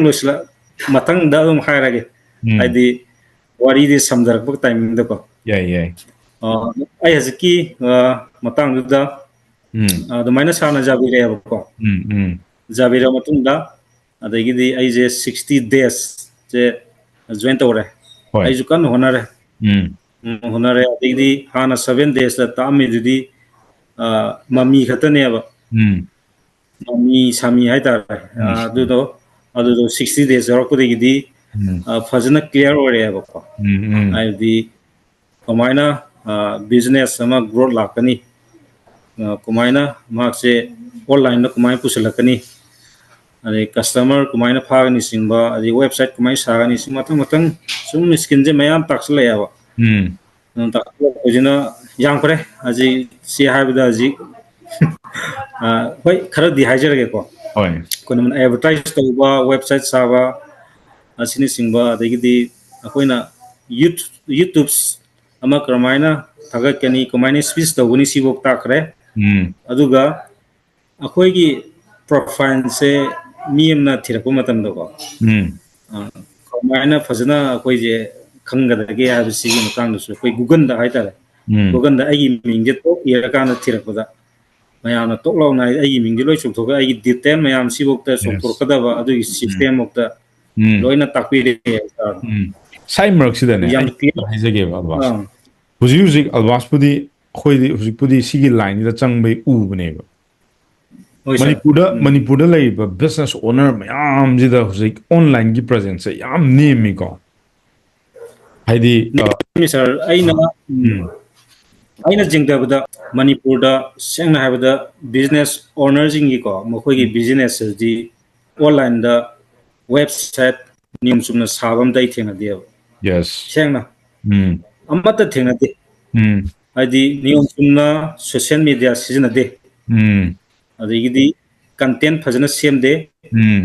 ꯃꯊꯪꯗ ꯑꯗꯨꯝ ꯍꯥꯏꯔꯒꯦ ꯍꯥꯏꯗꯤ ꯋꯥꯔꯤꯗꯤ ꯁꯝꯖꯔꯛꯄ ꯇꯥꯏꯃꯤꯡꯗꯀꯣ ꯌꯥꯏ ꯌꯥꯏ ꯑꯩ ꯍꯧꯖꯤꯛꯀꯤ ꯃꯇꯥꯡꯗꯨꯗ ꯑꯗꯨꯃꯥꯏꯅ ꯁꯥꯔꯅ ꯌꯥꯕꯤꯔꯛꯑꯦꯕꯀꯣ ꯌꯥꯕꯤꯔꯕ ꯃꯇꯨꯡꯗ ꯑꯗꯒꯤꯗꯤ ꯑꯩꯁꯦ 60 ꯗꯦꯖꯁꯦ ꯖꯣꯏꯟ ꯇꯧꯔꯦ ꯍꯣꯏ ꯑꯩꯁꯨ ꯀꯟꯅ ꯍꯣꯠꯅꯔꯦ ꯍꯣꯠꯅꯔꯦ ꯑꯗꯒꯤꯗꯤ ꯍꯥꯟꯅ 7 ꯗꯦꯖꯇ ꯇꯥꯛꯑꯝꯃꯤꯗꯨꯗꯤ ꯃꯃꯤ ꯈꯛꯇꯅꯦꯕ ꯃꯃꯤ ꯁꯥꯃꯤ ꯍꯥꯏꯇꯥꯔꯦ ꯑꯗꯨꯗꯣ 60 ꯗꯦꯖ ꯌꯥꯎꯔꯛꯄꯗꯒꯤꯗꯤ ꯐꯖꯅ ꯀ꯭ꯂꯤꯌꯥꯔ ꯑꯣꯏꯔꯦꯕꯀꯣ ꯍꯥꯏꯕꯗꯤ ꯀꯃꯥꯏꯅ ꯕꯤꯖꯤꯅꯦꯁ ꯑꯃ ꯒ꯭ꯔꯣꯠ ꯂꯥꯛꯀꯅꯤ ꯀꯃꯥꯏꯅ ꯃꯍꯥꯛꯁꯦ ꯑꯣꯟꯂꯥꯏꯟꯗ ꯀꯃꯥꯏꯅ ꯄꯨꯁꯤꯜꯂꯛꯀꯅꯤ ꯑꯗꯩ ꯀꯁꯇꯃꯔ ꯀꯃꯥꯏꯅ ꯐꯥꯒꯅꯤꯆꯤꯡꯕ ꯑꯗꯩ ꯋꯦꯕꯁꯥꯏꯠ ꯀꯃꯥꯏꯅ ꯁꯥꯒꯅꯤ ꯁꯤ ꯃꯊꯪ ꯃꯊꯪ ꯁꯨꯝ ꯁ꯭ꯀꯤꯟꯁꯦ ꯃꯌꯥꯝ ꯇꯥꯛꯁꯜꯂꯛꯑꯦꯕ ꯇꯥꯛꯁꯜꯂꯛꯄꯁꯤꯅ ꯌꯥꯝꯈ꯭ꯔꯦ ꯍꯧꯖꯤꯛ ꯁꯤ ꯍꯥꯏꯕꯗ ꯍꯧꯖꯤꯛ ꯍꯣꯏ ꯈꯔꯗꯤ ꯍꯥꯏꯖꯔꯒꯦꯀꯣ ꯍꯣꯏ ꯑꯩꯈꯣꯏꯅ ꯑꯦꯗꯚꯔꯇꯥꯏꯁ ꯇꯧꯕ ꯋꯦꯕꯁꯥꯏꯠ ꯁꯥꯕ ꯑꯁꯤꯅꯆꯤꯡꯕ ꯑꯗꯒꯤꯗꯤ ꯑꯩꯈꯣꯏꯅ ꯌꯨꯇꯨꯞꯁ ꯑꯃ ꯀꯔꯝꯃꯥꯏꯅ ꯊꯥꯒꯠꯀꯅꯤ ꯀꯃꯥꯏꯅ ꯁ꯭ꯄꯤꯆ ꯇꯧꯒꯅꯤ ꯁꯤꯐꯥꯎ ꯇꯥꯛꯈ꯭ꯔꯦ ꯑꯗꯨꯒ ꯑꯩꯈꯣꯏꯒꯤ ꯄ꯭ꯔꯣꯐꯥꯏꯜꯁꯦ ꯃꯤ ꯑꯃꯅ ꯊꯤꯔꯛꯄ ꯃꯇꯝꯗꯀꯣ ꯀꯃꯥꯏꯅ ꯐꯖꯅ ꯑꯩꯈꯣꯏꯁꯦ ꯈꯪꯒꯗꯒꯦ ꯍꯥꯏꯕꯁꯤꯒꯤ ꯃꯇꯥꯡꯗꯁꯨ ꯑꯩꯈꯣꯏ ꯒꯨꯒꯜꯗ ꯍꯥꯏꯇꯥꯔꯦ ꯒꯨꯒꯜꯗ ꯑꯩꯒꯤ ꯃꯤꯡꯁꯦ ꯇꯣꯛ ꯏꯔꯀꯥꯟꯗ ꯊꯤꯔꯛꯄꯗ ꯃꯌꯥꯝꯅ ꯇꯣꯛ ꯂꯥꯎꯅ ꯑꯩꯒꯤ ꯃꯤꯡꯁꯦ ꯂꯣꯏ ꯆꯣꯡꯊꯣꯛꯑꯒ ꯑꯩꯒꯤ ꯗꯤꯇꯦꯜ ꯃꯌꯥꯝꯁꯤꯐꯥꯎꯗ ꯌꯦꯁ ꯆꯣꯡꯊꯣꯔꯛꯀꯗꯕ ꯑꯗꯨꯒꯤ ꯁꯤꯁꯇꯦꯝꯃꯨꯛꯇ ꯂꯣꯏꯅ ꯇꯥꯛꯄꯤꯔꯛꯑꯦ ꯁꯥꯏ ꯃꯔꯛꯁꯤꯗꯅꯦ ꯌꯥꯝ ꯑꯩ ꯀ꯭ꯂꯤꯌꯥꯔ ꯍꯥꯏꯖꯒꯦꯕ ꯑꯜꯕꯥꯁ ꯍꯧꯖꯤꯛ ꯑꯜꯕꯥꯁꯄꯨꯗꯤ ꯑꯩꯈꯣꯏꯗꯤ ꯍꯧꯖꯤꯛꯄꯨꯗꯤ ꯁꯤꯒꯤ ꯂꯥꯏꯟꯁꯤꯗ ꯆꯪꯕꯩ ꯎꯕꯅꯦꯕ ꯍꯣꯏ ꯁꯥꯔ ꯃꯅꯤꯄꯨꯔꯗ ꯂꯩꯔꯤꯕ ꯕꯤꯖꯤꯅꯦꯁ ꯑꯣꯅꯔ ꯃꯌꯥꯝꯁꯤꯗ ꯍꯧꯖꯤꯛ ꯑꯣꯟꯂꯥꯏꯟꯒꯤ ꯄ꯭ꯔꯖꯦꯟꯁꯁꯦ ꯌꯥꯝ ꯅꯦꯝꯃꯤꯀꯣ ꯍꯥꯏꯗꯤ ꯁꯥꯔ ꯑꯩꯅ ꯆꯤꯡꯗꯕꯗ ꯃꯅꯤꯄꯨꯔꯗ ꯁꯦꯡꯅ ꯍꯥꯏꯕꯗ ꯕꯤꯖꯤꯅꯦꯁ ꯑꯣꯅꯔꯁꯤꯡꯒꯤꯀꯣ ꯃꯈꯣꯏꯒꯤ ꯕꯤꯖꯤꯅꯦꯁꯁꯤꯗꯤ ꯑꯣꯟꯂꯥꯏꯟꯗ ꯋꯦꯕꯁꯥꯏꯠ ꯅꯤꯌꯣꯝ ꯆꯨꯝꯅ ꯁꯥꯕ ꯑꯝꯇ ꯑꯩ ꯊꯦꯡꯅꯗꯦꯕ ꯌꯦꯁ ꯁꯦꯡꯅ ꯑꯃꯠꯇ ꯊꯦꯡꯅꯗꯦ ꯎꯝ ꯍꯥꯏꯗꯤ ꯅꯤꯌꯣꯝ ꯆꯨꯝꯅ ꯁꯣꯁꯤꯌꯦꯜ ꯃꯦꯗꯤꯌꯥ ꯁꯤꯖꯤꯟꯅꯗꯦ ꯎꯝ ꯑꯗꯒꯤꯗꯤ ꯀꯟꯇꯦꯟ ꯐꯖꯅ ꯁꯦꯝꯗꯦ ꯎꯝ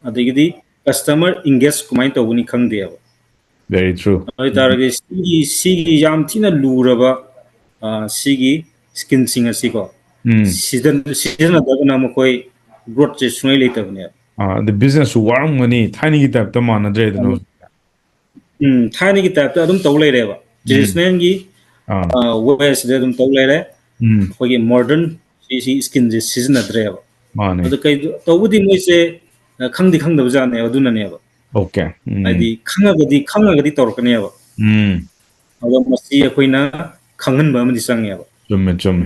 ꯑꯗꯒꯤꯗꯤ ꯀꯁꯇꯃꯔ ꯏꯪꯒꯦꯖ ꯀꯃꯥꯏꯅ ꯇꯧꯒꯅꯤ ꯈꯪꯗꯦꯕ ꯚꯦꯔꯤ ꯇ꯭ꯔꯨ ꯑꯗꯨ ꯑꯣꯏꯇꯥꯔꯒꯗꯤ ꯁꯤꯒꯤ ꯌꯥꯝ ꯊꯤꯅ ꯂꯨꯔꯕ ꯁꯤꯒꯤ ꯁ꯭ꯀꯤꯜꯁꯤꯡ ꯑꯁꯤꯀꯣ ꯁꯤꯖꯤꯟꯅꯗꯕꯅ ꯃꯈꯣꯏ ꯒ꯭ꯔꯣꯠꯁꯦ ꯁꯨꯡꯂꯩ ꯂꯩꯇꯕꯅꯦꯕ ꯑꯗ ꯕꯤꯖꯤꯅꯦꯁꯁꯨ ꯋꯥꯔꯝꯒꯅꯤ ꯊꯥꯏꯅꯒꯤ ꯇꯥꯏꯞꯇ ꯃꯥꯟꯅꯗ꯭ꯔꯦꯗꯅ ꯊꯥꯏꯅꯒꯤ ꯇꯥꯏꯞꯇ ꯑꯗꯨꯝ ꯇꯧ ꯂꯩꯔꯦꯕ ꯇ꯭ꯔꯦꯗꯤꯁꯅꯦꯜꯒꯤ ꯑꯥ ꯋꯦꯁꯤꯗ ꯑꯗꯨꯝ ꯇꯧ ꯂꯩꯔꯦ ꯎꯝ ꯑꯩꯈꯣꯏꯒꯤ ꯃꯣꯗꯔꯟ ꯁ꯭ꯀꯤꯟꯁꯦ ꯁꯤꯖꯤꯟꯅꯗ꯭ꯔꯦꯕ ꯃꯥꯅꯦ ꯑꯗꯨ ꯇꯧꯕꯗꯤ ꯃꯣꯏꯁꯦ ꯈꯪꯗꯤ ꯈꯪꯗꯕꯖꯥꯠꯅꯦꯕ ꯑꯗꯨꯅꯅꯦꯕ ꯑꯣꯀꯦ ꯍꯥꯏꯗꯤ ꯈꯪꯉꯒꯗꯤ ꯇꯧꯔꯛꯀꯅꯦꯕ ꯎꯝ ꯑꯗꯣ ꯃꯁꯤ ꯑꯩꯈꯣꯏꯅ ꯈꯪꯍꯟꯕ ꯑꯃꯗꯤ ꯆꯪꯉꯦꯕ ꯆꯨꯝꯃꯦ ꯆꯨꯝꯃꯦ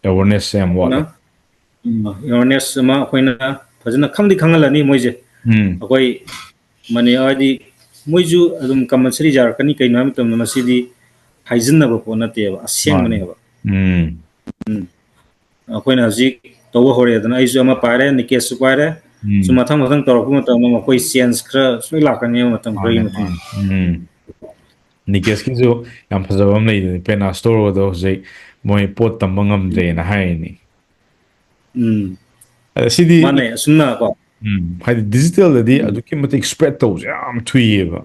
ꯑꯦꯋꯥꯔꯅꯦꯁꯁꯦ ꯌꯥꯝ ꯋꯥꯠꯂꯦ awareness ama akoina fazana khangdi khangalani moije akoi mani adi moiju adum compulsory jar kani kaina mitam masidi haijinna ba pona te ba asyang mane ba akoina ji tawa hore dana aisu ama pare nikes su pare su mathang mathang torok matam ma koi sense khra soi lakani matam khri matam Nikes ki jo yam phajaba am lei pena store do je moi pot tam ngam de na hai ni sidi mane sunna ko hai digital di aduki matik spread to yam thui ba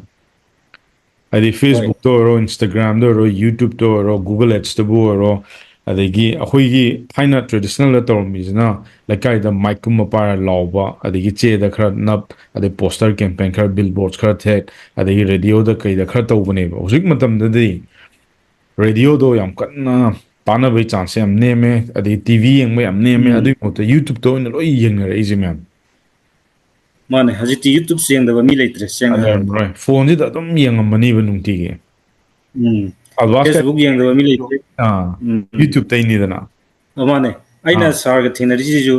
adi Facebook to ro Instagram to ro YouTube to ro Google Ads to ro adagi akhoi gi thaina traditional to mi na lakai da mic kum pa lawba adagi che da khra nap adi poster campaign khra billboards khra thek adagi radio da kai da khra to bane ba hujik matam da di radio do yam kanna pana bai chance am neme adi TV yang mai am neme adu mo ta YouTube to in loi yeng ra izimyan mane hajiti YouTube seng da mi leitre seng right phone di da dum yeng am mani ba nung ti ge Facebook yang da mi leitre YouTube tay ni dana mane aina sar ga thina ri ju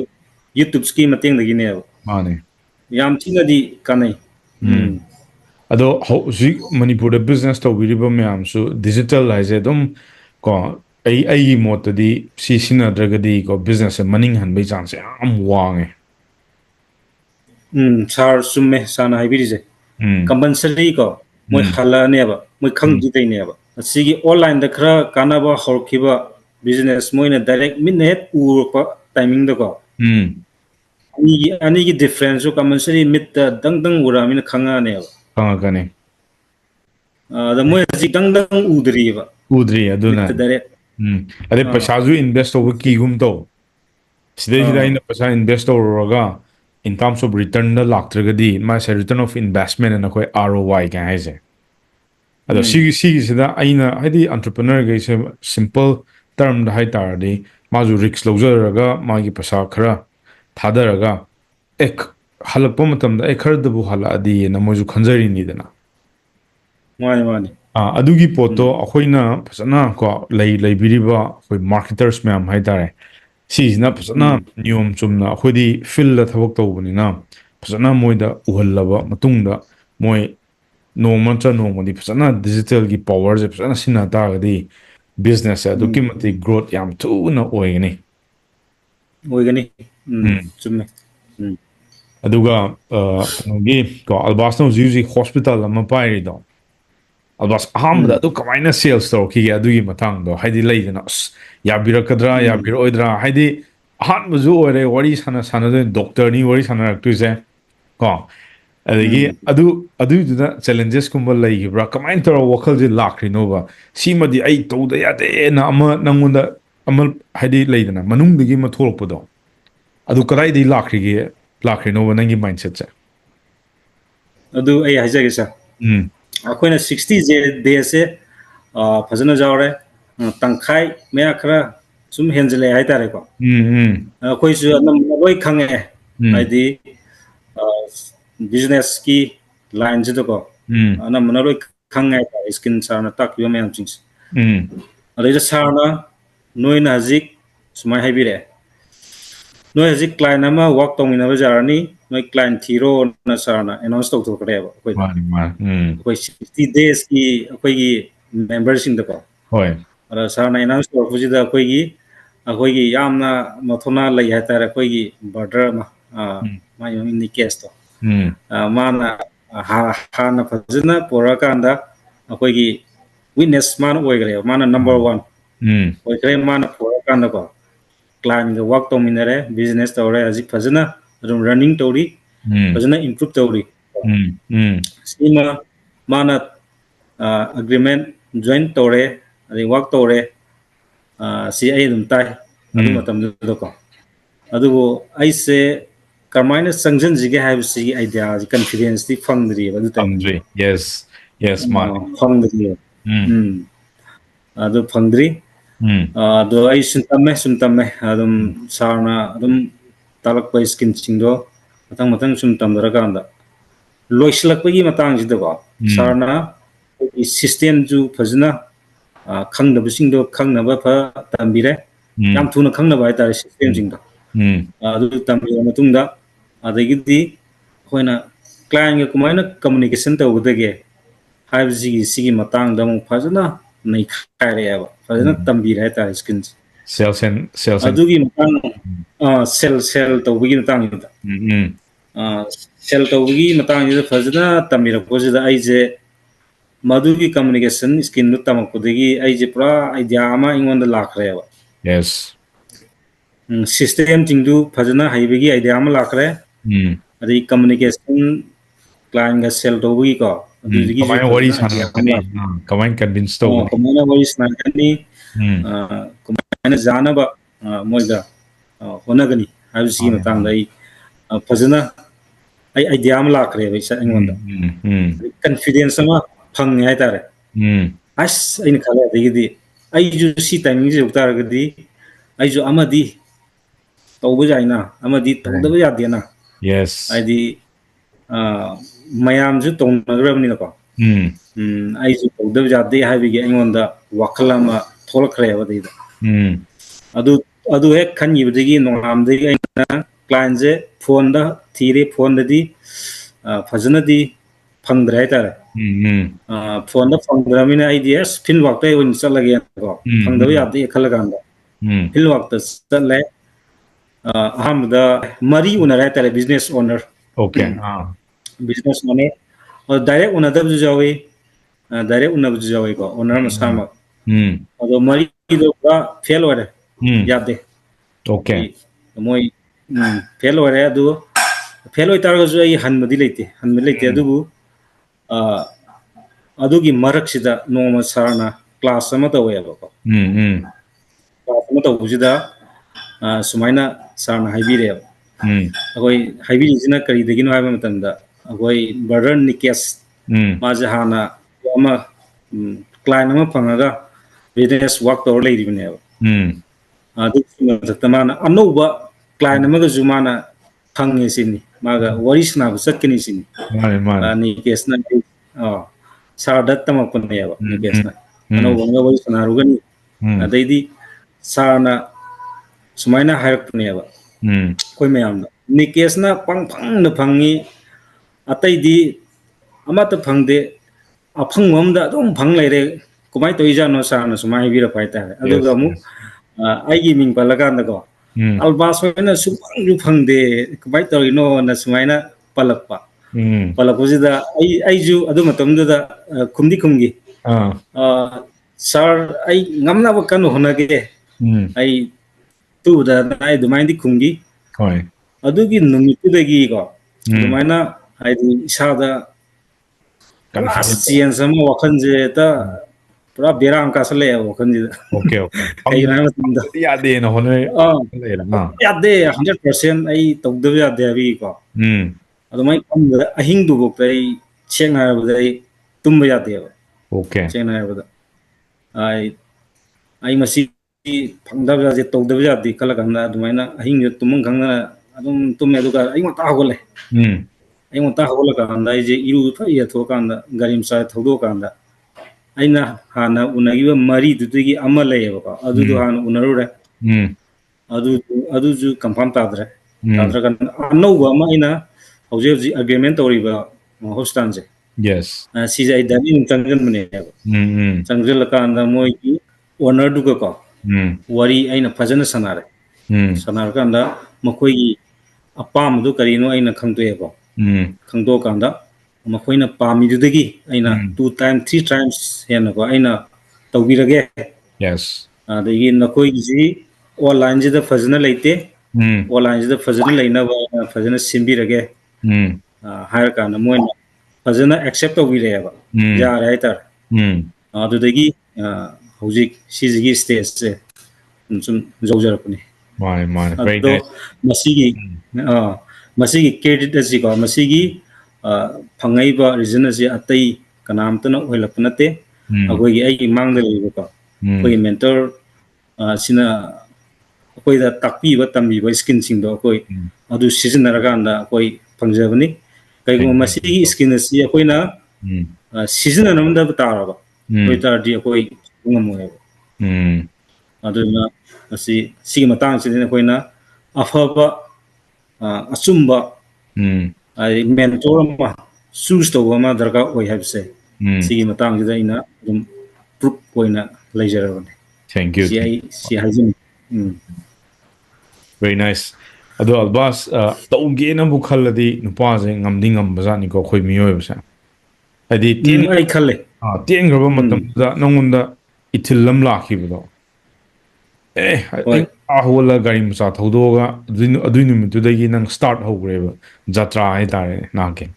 YouTube ski mateng da gi ne mane yam thina di kanai ado hausi Manipur da business to biriba myam su digital lize dum ko ai mot di si sina dragadi ko business maning han bai chance am wange sar summe sana haibiri je compulsory ko moi khala ne ba moi khang di dai ne ba sigi online da khra kana ba horkiba business moi na direct minute urpa timing da ko ani gi difference ko compulsory mit dang dang ura min khanga ne ba khanga kane da moi ji dang dang udri ba udri aduna ade pasaju invest over ki gum to sidai sidai na pasa invest over ga in terms of return the laktragadi ma say return of investment and akoi ROI ka haise ado si sida aina hadi entrepreneur ga se simple term da hai tar di maju risk lojaraga magi pasa khara thadaraga ek halakpa matam da ek khar da bu hala adi na moju khanjari ni dana mani adugi poto akhoina phasana ko lei biriba khoi marketers myam hai tare sina phasana niyom chumna khodi fill la thabak tawbani na phasana moida uhallaba matungda moi noma cha noma di phasana digital gi power je phasana sina ta gadi business aduki mati growth yam tu na oigani chumme aduga gi ko Albass no usually hospital ama pairi do Albass aham da kamaina sales store ki adugi matang do haidi leidana ya birakadra ya biroidra haidi ahan buzu ore wari sana de doctor ni wari sana raktu je ko adagi adu da challenges kumba leigibra kamain tor wakal je lakri no ba simadi ai to da ya de na ama nangunda amal haidi leidana manung digi ma tholokpodo adu kadai di lakri no ba nangi mindset cha adu ai hajage sa akoina 60 days se fazana jawre tangkhai meya khara sum henjele hai tare ko akoi su nam loi khange aidi business ki line je ko anam na loi khange skin sarna tak yo meyam chings adai sarna noina zik sumai haibire noi hazik client ama work tongina bajarani noi client thiro na sarna announce to kare ba koi 60 days ki koi gi members in the ko hoy ara sarna announce to fujida koi gi yamna mathona lai ha tare koi gi border ma ma yo in case to mana ha na fajina porakanda koi gi witness man oi gare mana number 1 koi kare mana porakanda ko client ga work to minare business to re azik fajina running tori fajina improve tori sima mana agreement join tore adi work tore si ai dum tai adu matam do ko adu ai se karmaina sangjan jige have si idea confidence ti fangdri adu time yes man fangdri adu fangdri adu ai suntamme adum sarna adum talak pai skin chingdo matang sum tamdara kanda loislakpagi matang jida ko sarna system ju fajna khangnaba singdo khangnaba pha tambire yam thuna khangnaba ai tare system jingdo ꯑꯗꯨ ꯇꯝꯕꯤꯔꯕ ꯃꯇꯨꯡꯗ ꯑꯗꯒꯤꯗꯤ ꯑꯩꯈꯣꯏꯅ ꯀ꯭ꯂꯥꯏꯟꯒ ꯀꯃꯥꯏꯅ communication ꯇꯧꯒꯗꯒꯦ ꯍꯥꯏꯕꯁꯤꯒꯤ ꯃꯇꯥꯡꯗ ꯑꯃꯨꯛ ꯐꯖꯅ ꯅꯩꯈꯥꯏꯔꯛꯑꯦꯕ ꯐꯖꯅ ꯇꯝꯕꯤꯔꯦ ꯍꯥꯏꯇꯥꯔꯦ ꯁ꯭ꯀꯤꯜꯁꯦ ꯁꯦꯜꯁ ꯑꯦꯟ ꯑꯗꯨꯒꯤ ꯃꯇꯥꯡ ꯁꯦꯜ ꯇꯧꯕꯒꯤ ꯃꯇꯥꯡꯁꯤꯗ ꯁꯦꯜ ꯇꯧꯕꯒꯤ ꯃꯇꯥꯡꯁꯤꯗ ꯐꯖꯅ ꯇꯝꯕꯤꯔꯛꯄꯁꯤꯗ ꯑꯩꯁꯦ ꯃꯗꯨꯒꯤ ꯀꯝꯃꯨꯅꯤꯀꯦꯁꯟ ꯁ꯭ꯀꯤꯜꯗꯨ ꯇꯝꯃꯛꯄꯗꯒꯤ ꯑꯩꯁꯦ ꯄꯨꯔꯥ ꯑꯥꯏꯗꯤꯌꯥ ꯑꯃ ꯑꯩꯉꯣꯟꯗ ꯂꯥꯛꯈ꯭ꯔꯦꯕ Yes. ꯁꯤꯁꯇꯦꯝꯁꯤꯡꯗꯨ ꯐꯖꯅ ꯍꯩꯕꯒꯤ ꯑꯥꯏꯗꯤꯌꯥ ꯑꯃ ꯂꯥꯛꯈ꯭ꯔꯦ ꯑꯗꯩ ꯀꯝꯃꯨꯅꯤꯀꯦꯁꯟ ꯀ꯭ꯂꯥꯏꯟꯒ ꯁꯦꯜ ꯇꯧꯕꯒꯤꯀꯣ ꯑꯗꯨꯗꯒꯤꯁꯨ ꯀꯃꯥꯏꯅ ꯋꯥꯔꯤ ꯐꯖꯅ ꯑꯥꯏꯗꯤꯌꯥ ꯑꯃ ꯁꯥꯟꯅꯔꯛꯀꯅꯤ ꯂꯥꯛꯈ꯭ꯔꯦ ꯀꯃꯥꯏꯅ ꯀꯟꯚꯤꯟꯁ ꯇꯧꯒꯅꯤ ꯀꯃꯥꯏꯅ ꯋꯥꯔꯤ ꯁꯥꯟꯅꯒꯅꯤ ꯀꯃꯥꯏꯅ ꯌꯥꯅꯕ ꯃꯣꯏꯗ ꯍꯣꯠꯅꯒꯅꯤ ꯍꯥꯏꯕꯁꯤꯒꯤ ꯃꯥꯅꯦ ꯃꯇꯥꯡꯗ ꯃꯥꯅꯦ ꯑꯩ ꯐꯖꯅ ꯑꯥꯏꯗꯤꯌꯥ ꯑꯃ ꯂꯥꯛꯈ꯭ꯔꯦꯕ ꯑꯩꯉꯣꯟꯗ ꯑꯗꯩ ꯀꯟꯐꯤꯗꯦꯟꯁ ꯑꯃ ꯐꯪꯉꯦ ꯍꯥꯏꯇꯥꯔꯦ ꯑꯁ ꯑꯩꯅ ꯈꯜꯂꯦ ꯑꯗꯒꯤꯗꯤ ꯑꯩꯁꯨ ꯁꯤ ꯇꯥꯏꯃꯤꯡꯁꯤ ꯌꯧ ꯇꯥꯔꯒꯗꯤ ꯑꯩꯁꯨ ꯑꯃꯗꯤ ꯇꯧꯕ ꯌꯥꯏꯅ ꯑꯃꯗꯤ ꯇꯧꯗꯕ ꯌꯥꯗꯦꯅ Yes. ꯍꯥꯏꯗꯤ ꯃꯌꯥꯝꯁꯨ ꯇꯧꯅꯈ꯭ꯔꯕꯅꯤꯅꯀꯣ ꯑꯩꯁꯨ ꯇꯧꯗꯕ ꯌꯥꯗꯦ ꯍꯥꯏꯕꯒꯤ ꯑꯩꯉꯣꯟꯗ ꯋꯥꯈꯜ ꯑꯃ ꯊꯣꯛꯂꯛꯈ꯭ꯔꯦꯕ ꯑꯗꯩꯗ ꯑꯗꯨ ꯍꯦꯛ ꯈꯟꯈꯤꯕꯗꯒꯤ ꯅꯣꯡꯉꯥꯟꯕꯗꯒꯤ ꯑꯩꯅ ꯀ꯭ꯂꯥꯏꯟꯁꯦ ꯐꯣꯟꯗ ꯊꯤꯔꯦ ꯐꯣꯟꯗꯗꯤ ꯐꯖꯅꯗꯤ ꯐꯪꯗ꯭ꯔꯦ ꯍꯥꯏꯇꯥꯔꯦ ꯐꯣꯟꯗ ꯐꯪꯗ꯭ꯔꯕꯅꯤꯅ ꯑꯩꯗꯤ ꯑꯁ ꯐꯤꯜꯋꯥꯛꯇ ꯑꯣꯏꯅ ꯆꯠꯂꯒꯦꯀꯣ ꯐꯪꯗꯕ ꯌꯥꯗꯦ ꯈꯜꯂ ꯀꯥꯟꯗ ꯐꯤꯜꯋꯥꯛꯇ ꯆꯠꯂꯦ ꯑꯍꯥꯟꯕꯗ ꯃꯔꯤ ꯎꯅꯔꯦ ꯍꯥꯏꯇꯥꯔꯦ business owner Okay. Business owner direct ꯎꯅꯗꯕꯁꯨ ꯌꯥꯎꯏ ꯗꯥꯏꯔꯦꯛ ꯎꯅꯕꯁꯨ ꯌꯥꯎꯏꯀꯣ ꯑꯣꯅꯔ ꯃꯁꯥꯃꯛ ꯑꯗꯣ ꯃꯔꯤꯗꯣ ꯄꯨꯔꯥ ꯐꯦꯜ ꯑꯣꯏꯔꯦ ꯌꯥꯗꯦ Okay. ꯃꯣꯏ ꯐꯦꯜ ꯑꯣꯏꯔꯦ ꯑꯗꯨ ꯐꯦꯜ ꯑꯣꯏꯇꯥꯔꯒꯁꯨ ꯑꯩ ꯍꯟꯕꯗꯤ ꯂꯩꯇꯦ ꯑꯗꯨꯕꯨ ꯑꯗꯨꯒꯤ ꯃꯔꯛꯁꯤꯗ ꯅꯣꯡꯃ ꯁꯥꯔꯅ ꯀ꯭ꯂꯥꯁ ꯑꯃ ꯇꯧꯋꯦꯕꯀꯣ ꯀ꯭ꯂꯥꯁ ꯑꯃ ꯇꯧꯕꯁꯤꯗ ꯁꯨꯃꯥꯏꯅ ꯁꯥꯔꯅ ꯍꯥꯏꯕꯤꯔꯛꯑꯦꯕ ꯑꯩꯈꯣꯏ ꯍꯥꯏꯕꯤꯔꯤꯁꯤꯅ ꯀꯔꯤꯗꯒꯤꯅꯣ ꯍꯥꯏꯕ ꯃꯇꯝꯗ ꯑꯩꯈꯣꯏ ꯕ꯭ꯔꯗꯔ ꯅꯤꯀꯦꯁ ꯃꯥꯁꯦ ꯍꯥꯟꯅ ꯑꯃ ꯀ꯭ꯂꯥꯏꯟ ꯑꯃ ꯐꯪꯉꯒ ꯕꯤꯖꯤꯅꯦꯁ ꯋꯥꯛ ꯇꯧꯔ ꯂꯩꯔꯤꯕꯅꯦꯕ ꯑꯗꯨꯒꯤ ꯃꯊꯛꯇ ꯃꯥꯅ ꯑꯅꯧꯕ ꯀ꯭ꯂꯥꯏꯟ ꯑꯃꯒꯁꯨ ꯃꯥꯅ ꯐꯪꯉꯦ ꯁꯤꯅꯤ ꯃꯥꯒ ꯋꯥꯔꯤ ꯁꯥꯟꯅꯕ ꯆꯠꯀꯅꯤ ꯁꯤꯅꯤ Mane, mane. ꯅꯤꯀꯦꯁꯅ ꯁꯥꯔꯗ ꯇꯝꯃꯛꯄꯅꯦꯕ ꯅꯤꯀꯦꯁꯅ Mm. ꯑꯅꯧꯕ ꯑꯃꯒ ꯋꯥꯔꯤ ꯁꯥꯟꯅꯔꯨꯒꯅꯤ Mm. ꯑꯗꯩꯗꯤ ꯁꯥꯔꯅ ꯁꯨꯃꯥꯏꯅ ꯍꯥꯏꯔꯛꯄꯅꯦꯕ Mm. ꯑꯩꯈꯣꯏ ꯃꯌꯥꯝꯗ ꯅꯤꯀꯦꯁꯅ ꯄꯪꯐꯪꯗ ꯐꯪꯉꯤ ꯑꯇꯩꯗꯤ ꯑꯃꯠꯇ ꯐꯪꯗꯦ ꯑꯐꯪꯕ ꯑꯝꯗ ꯑꯗꯨꯝ ꯐꯪ ꯂꯩꯔꯦ ꯀꯃꯥꯏꯅ ꯇꯧꯔꯤꯖꯥꯠꯅꯣ ꯁꯥꯔꯅ ꯁꯨꯃꯥꯏꯅ ꯍꯥꯏꯕꯤꯔꯛꯄ ꯍꯥꯏꯇꯥꯔꯦ ꯑꯗꯨꯒ Yes, ꯑꯃꯨꯛ yes. ꯑꯩꯒꯤ ꯃꯤꯡ ꯄꯜꯂꯀꯥꯟꯗꯀꯣ Mm. ꯑꯜꯕꯥꯁ ꯍꯣꯏꯅ ꯁꯨꯡꯐꯪꯁꯨ ꯐꯪꯗꯦ ꯀꯃꯥꯏꯅ ꯇꯧꯔꯤꯅꯣꯅ ꯁꯨꯃꯥꯏꯅ ꯄꯜꯂꯛꯄ Mm. ꯄꯜꯂꯛꯄꯁꯤꯗ ꯑꯩꯁꯨ ꯑꯗꯨ ꯃꯇꯝꯗꯨꯗ ꯈꯨꯝꯗꯤ ꯁꯥꯔ ꯑꯩ ꯉꯝꯅꯕ ꯀꯟꯅ ꯍꯣꯠꯅꯒꯦ Mm. ꯑꯩ ꯇꯨꯕꯗ ꯑꯩ ꯑꯗꯨꯃꯥꯏꯅꯗꯤ ꯈꯨꯝꯈꯤ Hoi. ꯑꯗꯨꯒꯤ ꯅꯨꯃꯤꯠꯇꯨꯗꯒꯤꯀꯣ Mm. ꯑꯗꯨꯃꯥꯏꯅ ꯍꯥꯏꯗꯤ ꯏꯁꯥꯗ ꯄꯨꯔꯥ Confidence. ꯆꯦꯟꯖ ꯑꯃ ꯋꯥꯈꯜꯁꯦ ꯍꯦꯛꯇ ꯄꯨꯔꯥ ꯕꯦꯔꯥ ꯑꯃ ꯀꯥꯁꯜꯂꯛꯑꯦꯕ ꯋꯥꯈꯜꯁꯤꯗ Okay, okay. ꯀꯩꯒꯤꯅꯣ ꯍꯥꯏꯕ ꯃꯇꯝꯗ Fangdadi yade na honor. Lera. ꯌꯥꯗꯦ 100% ꯑꯩ ꯇꯧꯗꯕ ꯌꯥꯗꯦ ꯍꯥꯏꯕꯒꯤꯀꯣ Mm. ꯑꯗꯨꯃꯥꯏꯅ ꯈꯟꯕꯗ ꯑꯍꯤꯡꯗꯨꯐꯥꯎꯗ ꯑꯩ ꯁꯦꯡꯅ ꯍꯥꯏꯔꯕꯗ ꯑꯩ ꯇꯨꯝꯕ ꯌꯥꯗꯦꯕ Okay. ꯁꯦꯡꯅ ꯍꯥꯏꯔꯕꯗ ꯑꯩ ꯃꯁꯤ ꯐꯪꯗꯕ ꯌꯥꯗꯦ ꯇꯧꯗꯕ ꯌꯥꯗꯦ ꯈꯜꯂ ꯀꯥꯟꯗ ꯑꯗꯨꯃꯥꯏꯅ ꯑꯍꯤꯡꯗꯨ ꯇꯨꯝꯐꯝ ꯈꯪꯗꯅ ꯑꯗꯨꯝ ꯇꯨꯝꯃꯦ ꯑꯗꯨꯒ ꯑꯌꯨꯛ ꯉꯟꯇꯥ ꯍꯧꯒꯠꯂꯦ Mm. ꯑꯌꯨꯛ ꯉꯟꯇꯥ ꯍꯧꯒꯠꯂꯀꯥꯟꯗ ꯑꯩꯁꯦ ꯏꯔꯨ ꯐꯠ ꯌꯊꯣꯛꯑꯀꯥꯟꯗ ꯒꯥꯔꯤ ꯃꯆꯥ ꯊꯧꯗꯣꯛꯑꯀꯥꯟꯗ ꯑꯩꯅ ꯍꯥꯟꯅ ꯎꯅꯈꯤꯕ ꯃꯔꯤꯗꯨꯗꯒꯤ ꯑꯃ ꯂꯩꯌꯦꯕꯀꯣ ꯑꯗꯨꯗꯣ Mm. ꯍꯥꯟꯅ ꯎꯅꯔꯨꯔꯦ Mm. ꯑꯗꯨꯁꯨ ꯀꯟꯐꯥꯔꯝ ꯇꯥꯗ꯭ꯔꯦ Mm. ꯇꯥꯗ꯭ꯔꯀꯥꯟꯗ ꯑꯅꯧꯕ ꯑꯃ ꯑꯩꯅ ꯍꯧꯖꯤꯛ ꯍꯧꯖꯤꯛ ꯑꯦꯒ꯭ꯔꯤꯃꯦꯟ ꯇꯧꯔꯤꯕ ꯍꯣꯁꯄꯤꯇꯥꯜꯁꯦ Yes. ꯁꯤꯁꯦ ꯑꯩ ꯗꯥꯏꯔꯦꯛ ꯆꯪꯁꯤꯟꯕꯅꯦꯕ Mm. ꯆꯪꯁꯤꯜꯂꯀꯥꯟꯗ ꯃꯣꯏꯒꯤ ꯑꯣꯅꯔꯗꯨꯒꯀꯣ Mm. ꯋꯥꯔꯤ ꯑꯩꯅ ꯐꯖꯅ ꯁꯥꯟꯅꯔꯦ Mm. ꯁꯥꯟꯅꯔꯀꯥꯟꯗ ꯃꯈꯣꯏꯒꯤ ꯑꯄꯥꯝꯕꯗꯨ ꯀꯔꯤꯅꯣ ꯑꯩꯅ ꯈꯪꯗꯣꯛꯑꯦꯀꯣ Mm. ꯈꯪꯗꯣꯛꯑꯀꯥꯟꯗ ꯃꯈꯣꯏꯅ ꯄꯥꯝꯃꯤꯗꯨꯗꯒꯤ ꯑꯩꯅ Mm. 2 times 3 times ꯍꯦꯟꯅꯀꯣ ꯑꯩꯅ ꯇꯧꯕꯤꯔꯒꯦ Yes. ꯑꯗꯒꯤ ꯅꯈꯣꯏꯒꯤꯁꯤ ꯑꯣꯟꯂꯥꯏꯟꯁꯤꯗ ꯐꯖꯅ ꯂꯩꯇꯦ Mm. ꯑꯣꯟꯂꯥꯏꯟꯁꯤꯗ ꯐꯖꯅ ꯂꯩꯅꯕ ꯐꯖꯅ ꯁꯤꯟꯕꯤꯔꯒꯦ Mm. ꯍꯥꯏꯔꯀꯥꯟꯗ ꯃꯣꯏꯅ ꯐꯖꯅ ꯑꯦꯛꯁꯦꯞ ꯇꯧꯕꯤꯔꯛꯑꯦꯕ Mm. ꯌꯥꯔꯦ ꯍꯥꯏꯇꯥꯔꯦ Mm. ꯑꯗꯨꯗꯒꯤ ꯍꯧꯖꯤꯛ ꯁꯤꯁꯤꯒꯤ ꯁ꯭ꯇꯦꯖꯁꯦ ꯁꯨꯝ ꯌꯧꯖꯔꯛꯄꯅꯤ Mane, mane. Very ꯑꯗꯣ nice. Mm. ꯃꯁꯤꯒꯤ ꯀ꯭ꯔꯦꯗꯤꯠ ꯑꯁꯤꯀꯣ ꯃꯁꯤꯒꯤ ꯐꯪꯉꯛꯏꯕ ꯔꯤꯖꯟ ꯑꯁꯤ ꯑꯇꯩ ꯀꯅꯥꯝꯇꯅ ꯑꯣꯏꯍꯜꯂꯛꯄ ꯅꯠꯇꯦ Mm. ꯑꯩꯒꯤ ꯃꯥꯡꯗ ꯂꯩꯕꯀꯣ ꯑꯩꯈꯣꯏꯒꯤ Mm. ꯃꯦꯟꯇꯔ ꯁꯤꯅ ꯑꯩꯈꯣꯏꯗ ꯇꯥꯛꯄꯤꯕ ꯇꯝꯕꯤꯕ ꯁ꯭ꯀꯤꯜꯁꯤꯡꯗꯣ ꯑꯩꯈꯣꯏ Mm. ꯑꯗꯨ ꯁꯤꯖꯤꯟꯅꯔꯀꯥꯟꯗ ꯑꯩꯈꯣꯏ ꯐꯪꯖꯕꯅꯤ Very ꯀꯩꯒꯨꯝꯕ nice. ꯃꯁꯤꯒꯤ ꯁ꯭ꯀꯤꯜ ꯑꯁꯤ ꯑꯩꯈꯣꯏꯅ Mm. ꯁꯤꯖꯤꯟꯅꯔꯝꯗꯕ ꯇꯥꯔꯕ Mm. ꯑꯣꯏꯇꯥꯔꯗꯤ ꯑꯩꯈꯣꯏ ꯉꯝꯃꯣꯏꯕ Mm. ꯑꯗꯨꯅ ꯁꯤꯒꯤ ꯃꯇꯥꯡꯁꯤꯗ ꯑꯩꯈꯣꯏꯅ afaba achumba mentor ama choose to ama darka oi habse sigi matang gida ina dum proof oina lejarabane. Thank you. Si hajin. Very nice. Ado Albass tauge na bu khalladi nupa je ngamdi ngambazani ko khoi miyoy ba adi Ai khalle tien graba matam da nangunda itilam lakhibudo ahola gari macha thodoga adui numitu dagi nang start hogreba jatra hai tare nake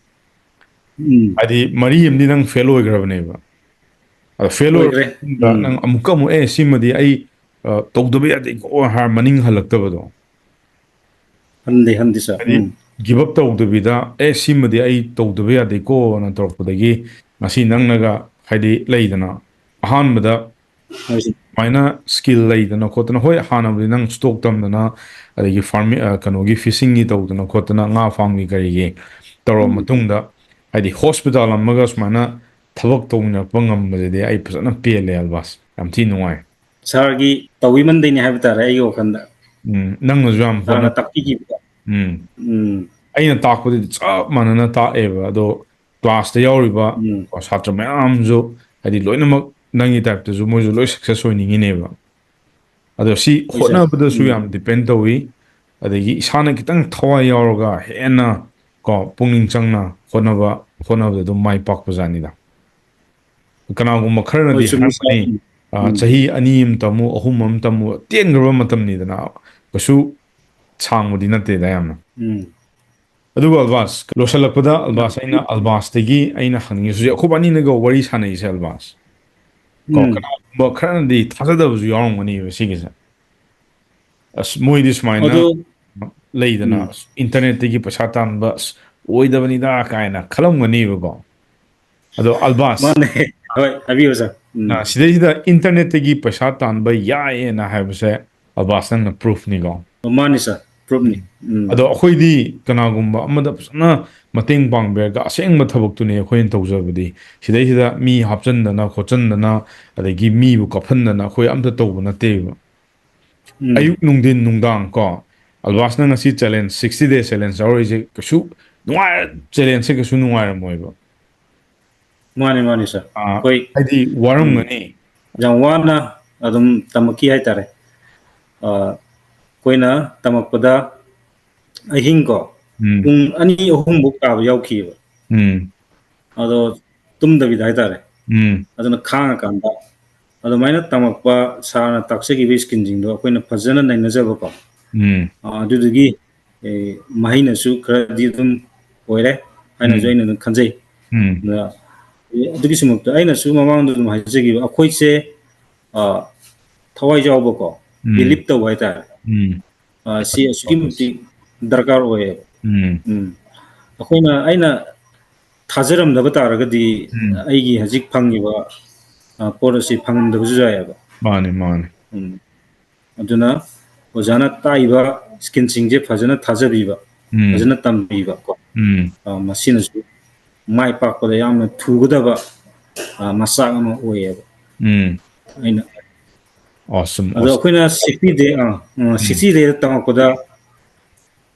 adi mari amdi nang fail oigrabneba fail nang amuka mu simadi ai tawdabe adi ko har maning halaktabado handi sa give up tawdabida simadi ai tawdabe adi ko na torpudagi ngasi nangnaga haidi leidana ahanbada maina skill leidana khotana hoi hanabdi nang stock tamdana adagi farming kanogi fishing gi tawdana khotana nga farming karigi tawro matungda haidi hospital amaga smaina thabak tawna pangam bajede ai phasana pele Albass yam thi nuai sargi tawiman deni habta ra ayo khanda nang jam hona takki gi aina takpudi chap manana ta eba do class ta yawriba satra mayam jo haidi loinamak nangi type to mo loi success hoiningi neba ado si khotna bada su yam depend tawi adagi isana kitang thawai yawroga hena ko pungning changna khonaba do mai pak pajani da kana gum kharna di harmani chahi anim tamu ahumam tamu tengraba matam ni dana kasu changmudi nate da yamna aduga Albass losalakpada Albass aina Albass tegi aina hangi su khobani naga wari sanai se Albass ko kana khana di thasada bu yawng mani sigisa as moidis maina leidana internet tegi paisa tanba oidabani da kaina khalamgani ko ado Albass mane hoy abiyo sa sidai internet tegi paisa tanba yae na habse Albass na proof ni go mane sa proof ni ado akhoi kana gumba amada sana mateng pangbe ga aseng thabak tu ne akhoi tawjabdi sidai sida mi hapchandana khochandana adagi mi bu kaphandana akhoi amta tawba nate ayuk nungdin nungdang ko Albass na ngasi challenge 60 day challenge aurije kasu nuai challenge se kasu nuai moiba mane sa koi adi waram ngani jangwana adum tamaki hai tare koina tamakpada ahing ko ani ahum buk ka yauki ado tumdabida hai tare aduna khanga kanda ado maina tamakpa sana taksegi skin jingdo koina phajana nainajaba ko adudugi mahina su kradi dum oire aina joina dum khanjai na adugi sumukta aina su mamang dum haijegi akhoi se thawai jawba ko believe to wai ta si asuki darkar oye akhoi aina thajaram daba taragadi aigi hajik phangiba policy phangdabju jayaba mane aduna ojana taiba skin singje phajana thajabiba phajana tambiba ko masina su mai pakpada yamna thugadaba masa ama oyeba aina awesome ado akhoi 60 day 60 day tamakoda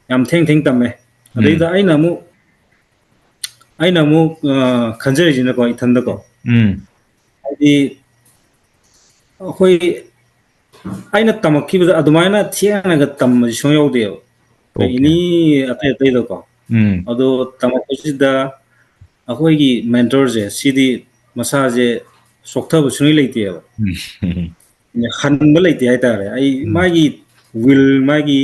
yam theng tamme adeida aina mu khanjari jina ko ithanda ko adi akhoi aina tamakibada adumaina thianaga tamma soyawde ini atai do ko ado tamakosida akhoi gi mentor je sidi masa je sokta bu suni leite ya hanba leite ai tare ai magi will magi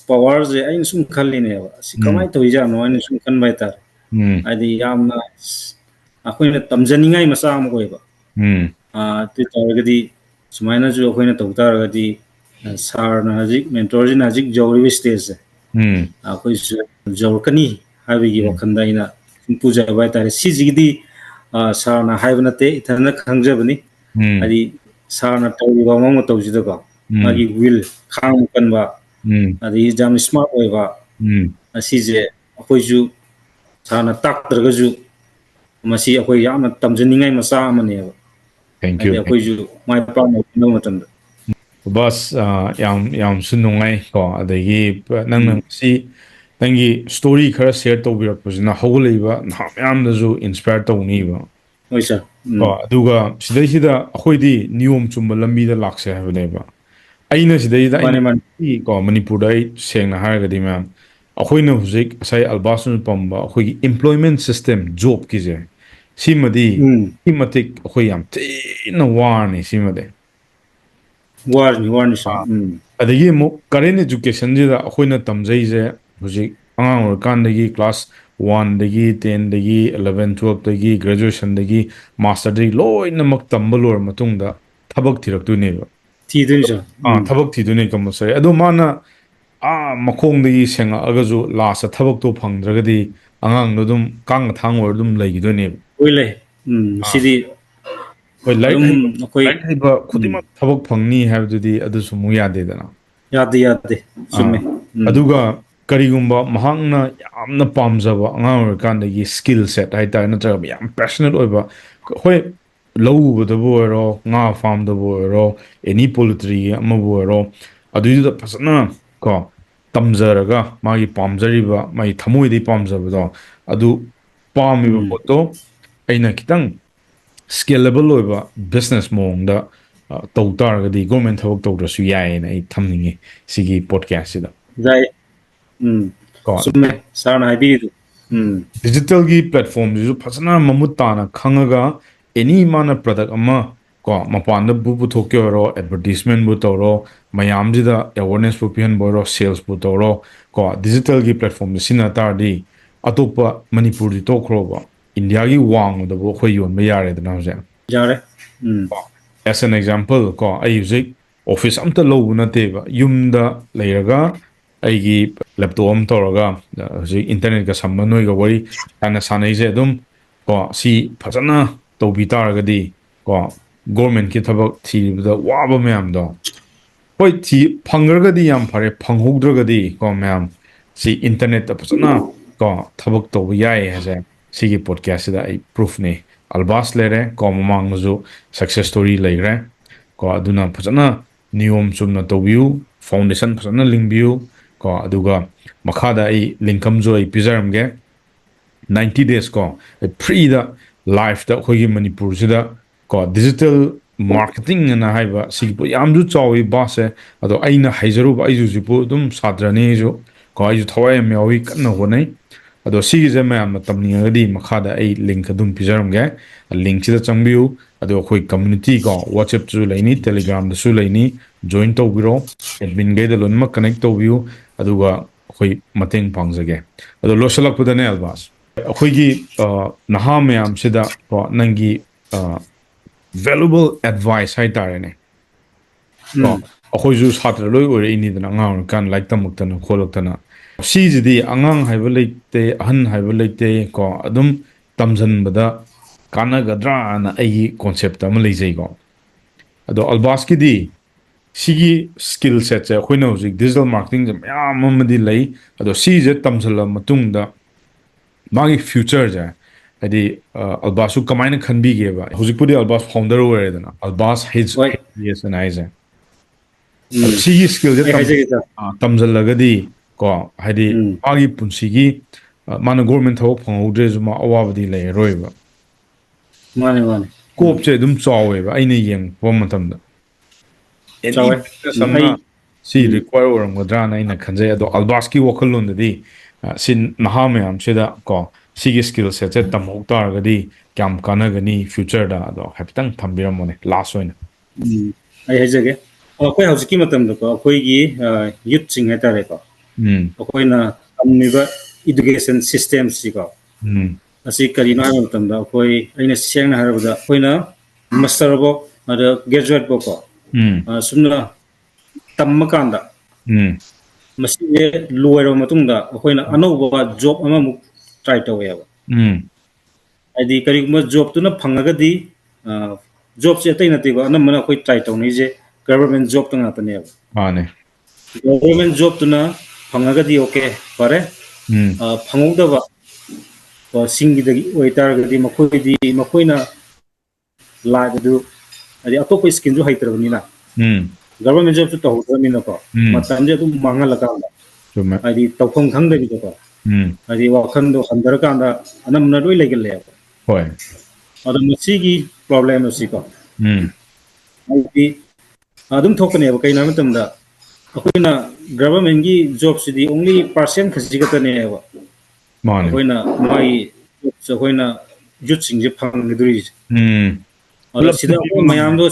power je ai sum khalline si kamai toija no ai sum kan bai tar adi yamna akhoi na tamjaningai masa am koiba ti targadi sumaina ju akhoi na tawtargadi sar na hajik mentor jin hajik jawri stage akhoi jawkani habigi wakhanda ina puja bai tare sijigidi sar na haibnate ithana khangjabani adi sar na tawiba mama tawjida ko magi will khang kanba adi jam smart oiba asije akhoi ju sana taktragaju masi akhoi yamna tamjaningai masa amane thank you akhoi ju mai pa no matamda Bas yam sunungai ko adagi nang si nangi story khara share tawbirakpasina hawleiba naham yamnazu inspire tawniba Oi sir. ko aduga sidaisida akhoi niyom chumba lambida lakse habaneba aina sidaisida aina Mane man. ko manipur ai sengna haragadi ma akhoi na huzik asai albasun pamba akhoi employment system job kije simadi imatik akhoi yam tina warni simade Warni sir. adagi mo current education jida akhoi tamjai je huzik angang orkandagi class 1 dagi 10 dagi 11 12 dagi graduation dagi master dagi loinamak tambalor matungda thabak thiraktuneba Tidun sir. thabak thidune kamasai ado mana makhongdagi senga agazu last thabak to phangdragadi angang no dum kang thang or dum laigidone Oi le. Sidi hoi adum koi light haiba khudimak thabak phangni habdudi adu sumu yadedana yade summe. aduga karigumba mahangna yamna pamjaba angang orkandagi skill set haita natraga yam passionate oiba hoi lawubadabu oro nga farm dabu oro any poultry amabu oro aduida pasana ko tamjaraga magi pamjariba mai thamoidi pamjabado adu pamiba photo aina kitang scalable oiba business mongda tau targadi government thawak tawdrasu yaina ai thamningi sigi podcast sida Dai. ko Summe. Sarna habidu. digital gi platform ju phasana mamut tana khangaga any mana product ama ko mapanda bu thokyo ro advertisement bu toro mayam jida awareness bu pian boro sales bu toro ko digital gi platform sina tardi atopa manipur di to khroba india gi wang da bo khoy yon ba yare da na je Jare. as an example ko ai music office amta lo na teba yumda leiraga aigi laptop am toraga hojik internet ga samma noi ga wari ana sanai je dum ko si phajana tobi taragadi ko government ki thabak thibda waba myam do hoi thi phangragadi yam phare phanghogdragadi ko myam si internet ta phajana ko thabak to yai haje sigi podcast da ai proof ne albas lere ko mamang ju success story leire ko aduna phajana niyom chumna tobiu foundation phajana lingbiu ko aduga makhada ai linkam jo ai pizaramge 90 days ko free da life da khogi manipur sida ko digital marketing na haiba sigpo yamju chawi base ado aina haijaru ba aiju jipu dum sadrane jo ko aiju thawai mewi kanna honai ado sigi je mayam tamni ngadi makhada ai link dum pizaramge link sida changbiu ado khoi community ko whatsapp chu laini telegram da su laini join to biro admin ge da lonma connect to view aduga khoi mateng pangjage ado losalak pudane albas khoi naha mayam sida ko nangi valuable advice hai tarane ko akhoi ju satra loi ore ini dana ngang kan like tamuktana kholoktana sijidi angang haiba leite ahan haiba leite ko adum tamjan bada kana gadra na ai concept am leijai ko ado albas ki di sigi skill set se khoina hojik digital marketing jam yam amadi lei ado si je tamjala matungda magi future ja adi albasu kamaina khanbi ge ba hojik pudi albas founder ore dana albas his yes and aiza sigi skill je tamjallagadi ko hadi magi punsigi mana government thawak phangudre juma awabadi lei roiba mane kop che dum chawe ba aina yeng pom matamda any samna si require oram gadrana ina khanje ado albaski wakalon di sin nahame am seda ko sigi skill set set tamok targadi kyam kanagani future da ado hapitang thambiramone last one ai hajage akoi hauski matam da ko akoi gi youth sing hatare ko akoi na amniba education system si ko asi kari na matam da akoi aina seng na harabada akoi na master bo ada graduate bo ko sumna tamma kanda masi loiro matungda akoi na anoba job ama mu try to ya adi kari ma job tu na phangagadi job se tai na te ba na mana akoi try to ni je government job to ngata ne mane government job tu na phangagadi okay pare phangogda ba singi dagi oitar gadi makoi na la du adi atop skin ju haiter bani na government job to hold ko matamje dum mangala kanda adi tawkham khangde bi ko adi wakhan do khandar kanda anam na doi legel le hoi ado masigi problem si ko adi adum thokne ba kaina matamda akoina government gi job sidi only percent khajigata ne ba akoina mai akoina youth sing je phang duri ada sida mayam do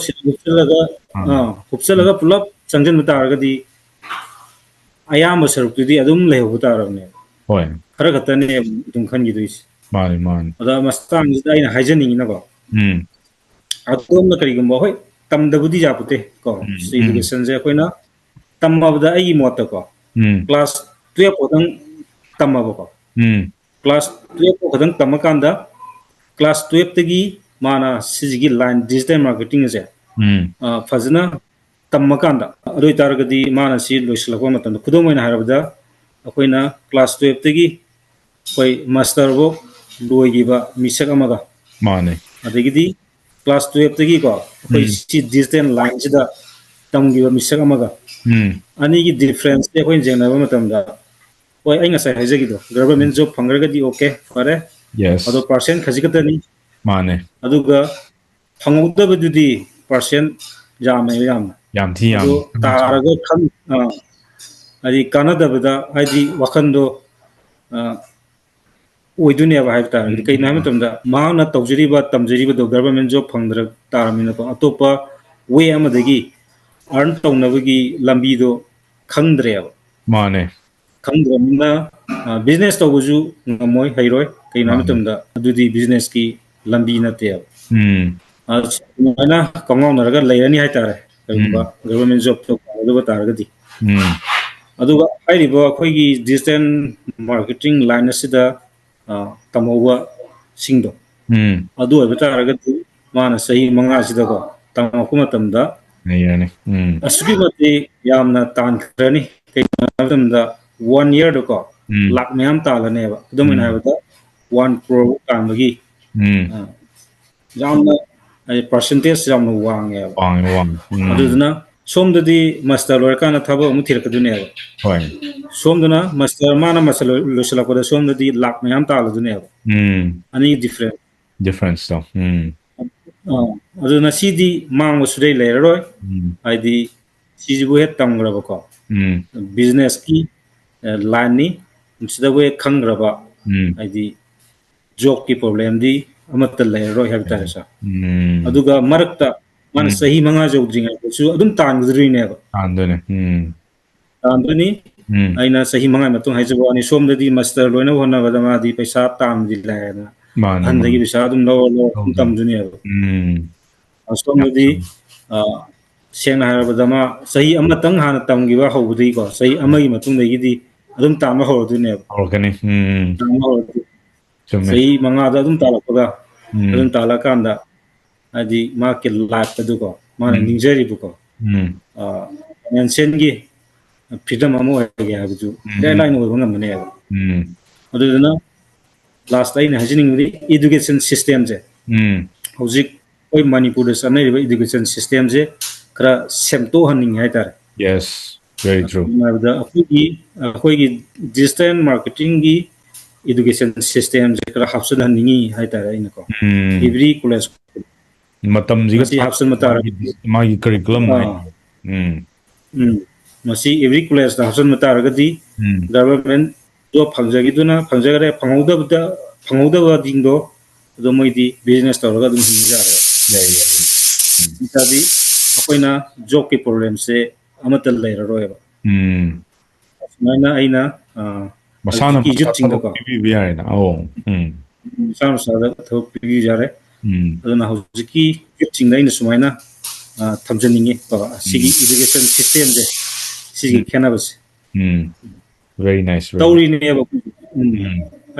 hupsalaga pulap changjan mutaragadi ayam saruk tudi adum lehu tarane hoi khara khatane dum khan gi duis man ada mastang ida ina hajani na ko adum na kari gumba hoi tam da budi japute ko education je koina tamabda ai mota ko class 12 odang tamaba ko class 12 odang tamakanda class 12 tagi mana sigi line digital marketing je fazna tamakanda adoi taragadi mana si loislakwa matam khudom ina harabda akoina class 12 tagi koi master bo loigiba misak amaga mane adagidi class 12 tagi ko koi si digital line sida tamgiba misak amaga ani gi difference te koi jenaba matamda koi ai ngasai hajagido government job phangragadi okay fare yes ado percent khajikatani mane aduga phangudabadudi percent jame yam thi yam ado taraga khan adi kanadabada adi wakhando oidune ba haibta kai na matamda maana tawjiriba tamjiriba do government job phangdra taramina ko atopa way amadagi earn tawnabagi lambi do khangdre mane khangdramina business tawju ngamoy hairoi kai na matamda adudi business ki lambi nate ana kangong naraga layani haitare kayumba government job to do taragadi aduga hairiba akhoi digital marketing line asida tamowa singdo adu oiba taragadi mana sahi manga sida ko tamakku matamda yani asugi mate yamna tankrani kayna matamda 1 year do ko lakh mayam talane ba dumina habada 1 crore tamagi jamna percentage jamna wange aduduna somdadi master lorkana thabo mu thirakadune hoi somduna master mana masalo losala ko somdadi lakh mayam taladune ani different stuff aduna sidi mango sudai leroi aidi sijibu het tamgraba ko business ki line ni sida we khangraba aidi job ki problem di amatta leroi habta sa aduga marakta mana sahi manga jogdringa su adum tangdrine ba anduni aina sahi manga matung haijabu ani somdadi master loina hona badama di paisa tamdi lena andagi bisa adum lo tamduni ba somdadi sengna harabadama sahi amatang hana tamgiba hobudi ko sahi amagi matung dagidi adum tama horodune ba organic sahi manga da adum talapaga adum talakanda adi market life adu ko mana ninjari bu ko financial gi freedom amo ge habju deadline wo ngamne ba aduna last line hajning di education system je hojik oi manipur da sanai ba education system je kra semto haning haitar yes very true da akhoi gi digital marketing gi education system je kra hapsan haningi haitar ina ko every college matam jiga hapsan matar magi curriculum masi every college da hapsan matar gadi government job phangjagiduna phangjagare phangauda dingdo do moidi business tawraga dum hinjare itabi akoina job ki problem se amatal leira roeba mana aina masana ki jutting da ko bi aina masana sada thok bi jare aduna hojiki jutting da ina sumaina thamjaningi ba sigi education system je sigi khenabas very nice tawri ne ba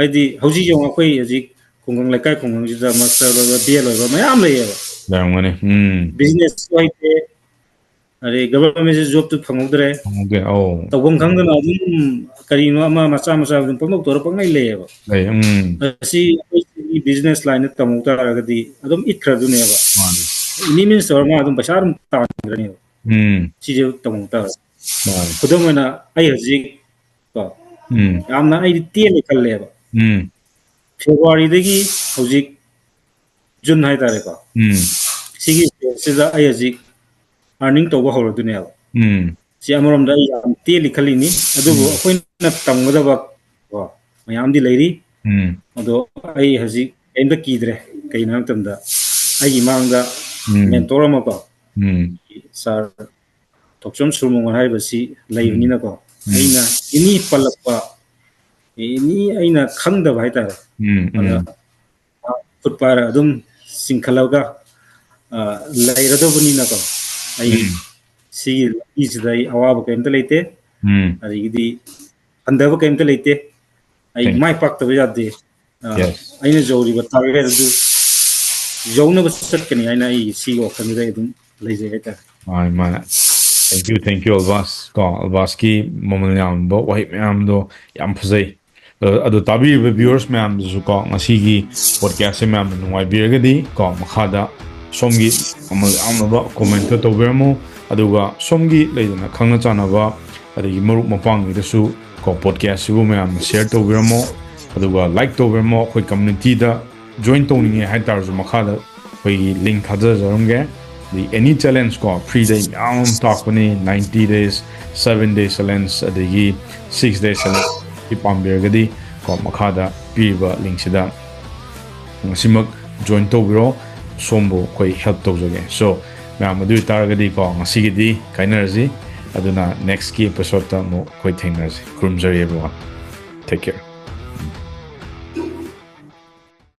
aidi hoji jong akoi aji kongang lekai kongang jida master ba bl ba mayam leyeba damane business waite are government job to phangudre tawgam khangdana adum karino ama macha dum pangok tor pangai leyeba asi business line tamukta ragadi adum ikhraduneba ini means or ma adum basar tangrani ꯁꯤꯁꯦ ꯇꯧꯕ ꯇꯥꯔꯦ ꯈꯨꯗꯝ ꯑꯣꯏꯅ ꯑꯩ ꯍꯧꯖꯤꯛ ꯀꯣ ꯌꯥꯝꯅ ꯑꯩꯗꯤ ꯇꯦꯜꯂꯦ ꯈꯜꯂꯦꯕ ꯐꯦꯕ꯭ꯔꯨꯋꯥꯔꯤꯗꯒꯤ ꯍꯧꯖꯤꯛ ꯖꯨꯟ ꯍꯥꯏꯇꯥꯔꯦꯀꯣ ꯁꯤꯒꯤ ꯁꯤꯗ ꯑꯩ ꯍꯧꯖꯤꯛ ꯑꯥꯔꯅꯤꯡ ꯇꯧꯕ ꯍꯧꯔꯗꯣꯏꯅꯦꯕ ꯁꯤ ꯑꯃꯔꯣꯝꯗ ꯑꯩ ꯌꯥꯝ ꯇꯦꯜꯂꯤ ꯈꯜꯂꯤꯅꯤ ꯑꯗꯨꯕꯨ ꯑꯩꯈꯣꯏꯅ ꯇꯝꯒꯗꯕ ꯀꯣ ꯃꯌꯥꯝꯗꯤ ꯂꯩꯔꯤ ꯑꯗꯣ ꯑꯩ ꯍꯧꯖꯤꯛ ꯀꯩꯝꯇ ꯀꯤꯗ꯭ꯔꯦ ꯀꯩꯒꯤꯅꯣ ꯍꯥꯏꯕ ꯃꯇꯝꯗ ꯑꯩꯒꯤ ꯃꯥꯡꯗ ꯃꯦꯟꯇꯣꯔ ꯑꯃꯀꯣ ꯁꯥꯔ ꯊꯣꯛꯆꯣꯝ ꯁꯨꯔꯃꯪꯒꯣꯜ ꯍꯥꯏꯔꯤꯕꯁꯤ ꯂꯩꯕꯅꯤꯅꯀꯣ ꯑꯩꯅ ꯑꯦꯅꯤ ꯄꯜꯂꯛꯄ ꯑꯦꯅꯤ ꯑꯩꯅ ꯈꯪꯗꯕ ꯍꯥꯏꯇꯥꯔꯦ ꯑꯗ ꯈꯨꯠ ꯄꯥꯏꯔꯒ ꯑꯗꯨꯝ ꯆꯤꯡꯈꯠꯂꯒ ꯂꯩꯔꯗꯧꯕꯅꯤꯅꯀꯣ ꯑꯩ ꯁꯤꯒꯤ ꯂꯝꯕꯤꯁꯤꯗ ꯑꯩ ꯑꯋꯥꯕ ꯀꯩꯝꯇ ꯂꯩꯇꯦ ꯑꯗꯒꯤꯗꯤ ꯍꯟꯊꯕ ꯀꯩꯝꯇ ꯂꯩꯇꯦ ꯑꯩ ꯃꯥꯏ ꯄꯥꯛꯇꯕ ꯌꯥꯗꯦ ꯑꯩꯅ ꯌꯧꯔꯤꯕ ꯇꯥꯔꯒꯦꯠ ꯑꯗꯨ ꯌꯧꯅꯕ ꯆꯠꯀꯅꯤ ꯍꯥꯏꯅ ꯑꯩ ꯁꯤꯒꯤ ꯋꯥꯈꯜꯗꯨꯗ ꯑꯩ ꯑꯗꯨꯝ ꯂꯩꯖꯩ ꯍꯥꯏꯇꯥꯔꯦ ꯃꯥꯅꯦ ꯊꯦꯡꯛ ꯌꯨ ꯑꯜꯕꯥꯁ ꯀꯣ ꯑꯜꯕꯥꯁꯀꯤ ꯃꯃꯜ ꯌꯥꯝꯕ ꯋꯥꯍꯩ ꯃꯌꯥꯝꯗꯣ ꯌꯥꯝ ꯐꯖꯩ ꯑꯗꯣ ꯇꯥꯕꯤꯔꯤꯕ ꯚ꯭ꯌꯨꯋꯔꯁ ꯃꯌꯥꯝꯗꯨꯁꯨ ꯀꯣ ꯉꯁꯤꯒꯤ ꯄꯣꯗꯀꯥꯁꯁꯦ ꯃꯌꯥꯝꯅ ꯅꯨꯡꯉꯥꯏꯕꯤꯔꯒꯗꯤ ꯀꯣ ꯃꯈꯥꯗ ꯁꯣꯝꯒꯤ ꯃꯃꯜ ꯌꯥꯝꯂꯕ ꯀꯣꯃꯦꯟꯇ ꯇꯧꯕꯤꯔꯝꯃꯨ ꯑꯗꯨꯒ ꯁꯣꯝꯒꯤ ꯂꯩꯗꯅ ꯈꯪꯅ ꯆꯥꯟꯅꯕ ꯑꯗꯒꯤ ꯃꯔꯨꯞ ꯃꯄꯥꯡꯒꯤꯗꯁꯨ ꯀꯣ ꯄꯣꯗꯀꯥꯁꯁꯤꯕꯨ ꯃꯌꯥꯝꯅ ꯁꯤꯌꯔ ꯇꯧꯕꯤꯔꯝꯃꯣ ꯑꯗꯨꯒ ꯂꯥꯏꯛ ꯇꯧꯕꯤꯔꯝꯃꯣ ꯑꯩꯈꯣꯏ ꯀꯝꯃꯨꯅꯤꯇꯤꯗ ꯖꯣꯏꯟ ꯇꯧꯅꯤꯡꯉꯦ ꯍꯥꯏꯇꯥꯔꯁꯨ ꯃꯈꯥꯗ ꯑꯩꯈꯣꯏꯒꯤ ꯂꯤꯡꯛ ꯊꯥꯖꯖꯔꯝꯒꯦ ꯑꯦꯅꯤ ꯆꯦꯂꯦꯟꯖ ꯀꯣ ꯐ꯭ꯔꯤꯗ ꯃꯌꯥꯝ ꯑꯃ ꯇꯥꯛꯄꯅꯤ 90 days 7 day challenge ꯑꯗꯒꯤ 6 day challenge ꯄꯥꯝꯕꯤꯔꯒꯗꯤ ꯀꯣ ꯃꯈꯥꯗ ꯄꯤꯔꯤꯕ ꯂꯤꯡꯛꯁꯤꯗ ꯉꯁꯤꯃꯛ ꯖꯣꯏꯟ ꯇꯧꯕꯤꯔꯣ ꯁꯣꯝꯕꯨ ꯑꯩꯈꯣꯏ ꯍꯦꯜꯞ ꯇꯧꯖꯒꯦ ꯁꯣ ꯃꯌꯥꯝ ꯑꯗꯨ ꯑꯣꯏꯇꯥꯔꯒꯗꯤ ꯀꯣ ꯉꯁꯤꯒꯤꯗꯤ ꯀꯥꯏꯅꯔꯁꯤ ꯑꯗꯨꯅ ꯅꯦꯛꯁꯀꯤ ꯑꯦꯄꯤꯁꯣꯗꯇ ꯑꯃꯨꯛ ꯑꯩꯈꯣꯏ ꯊꯦꯡꯅꯔꯁꯤ ꯈꯨꯔꯨꯝꯖꯔꯤ everyone. Take care.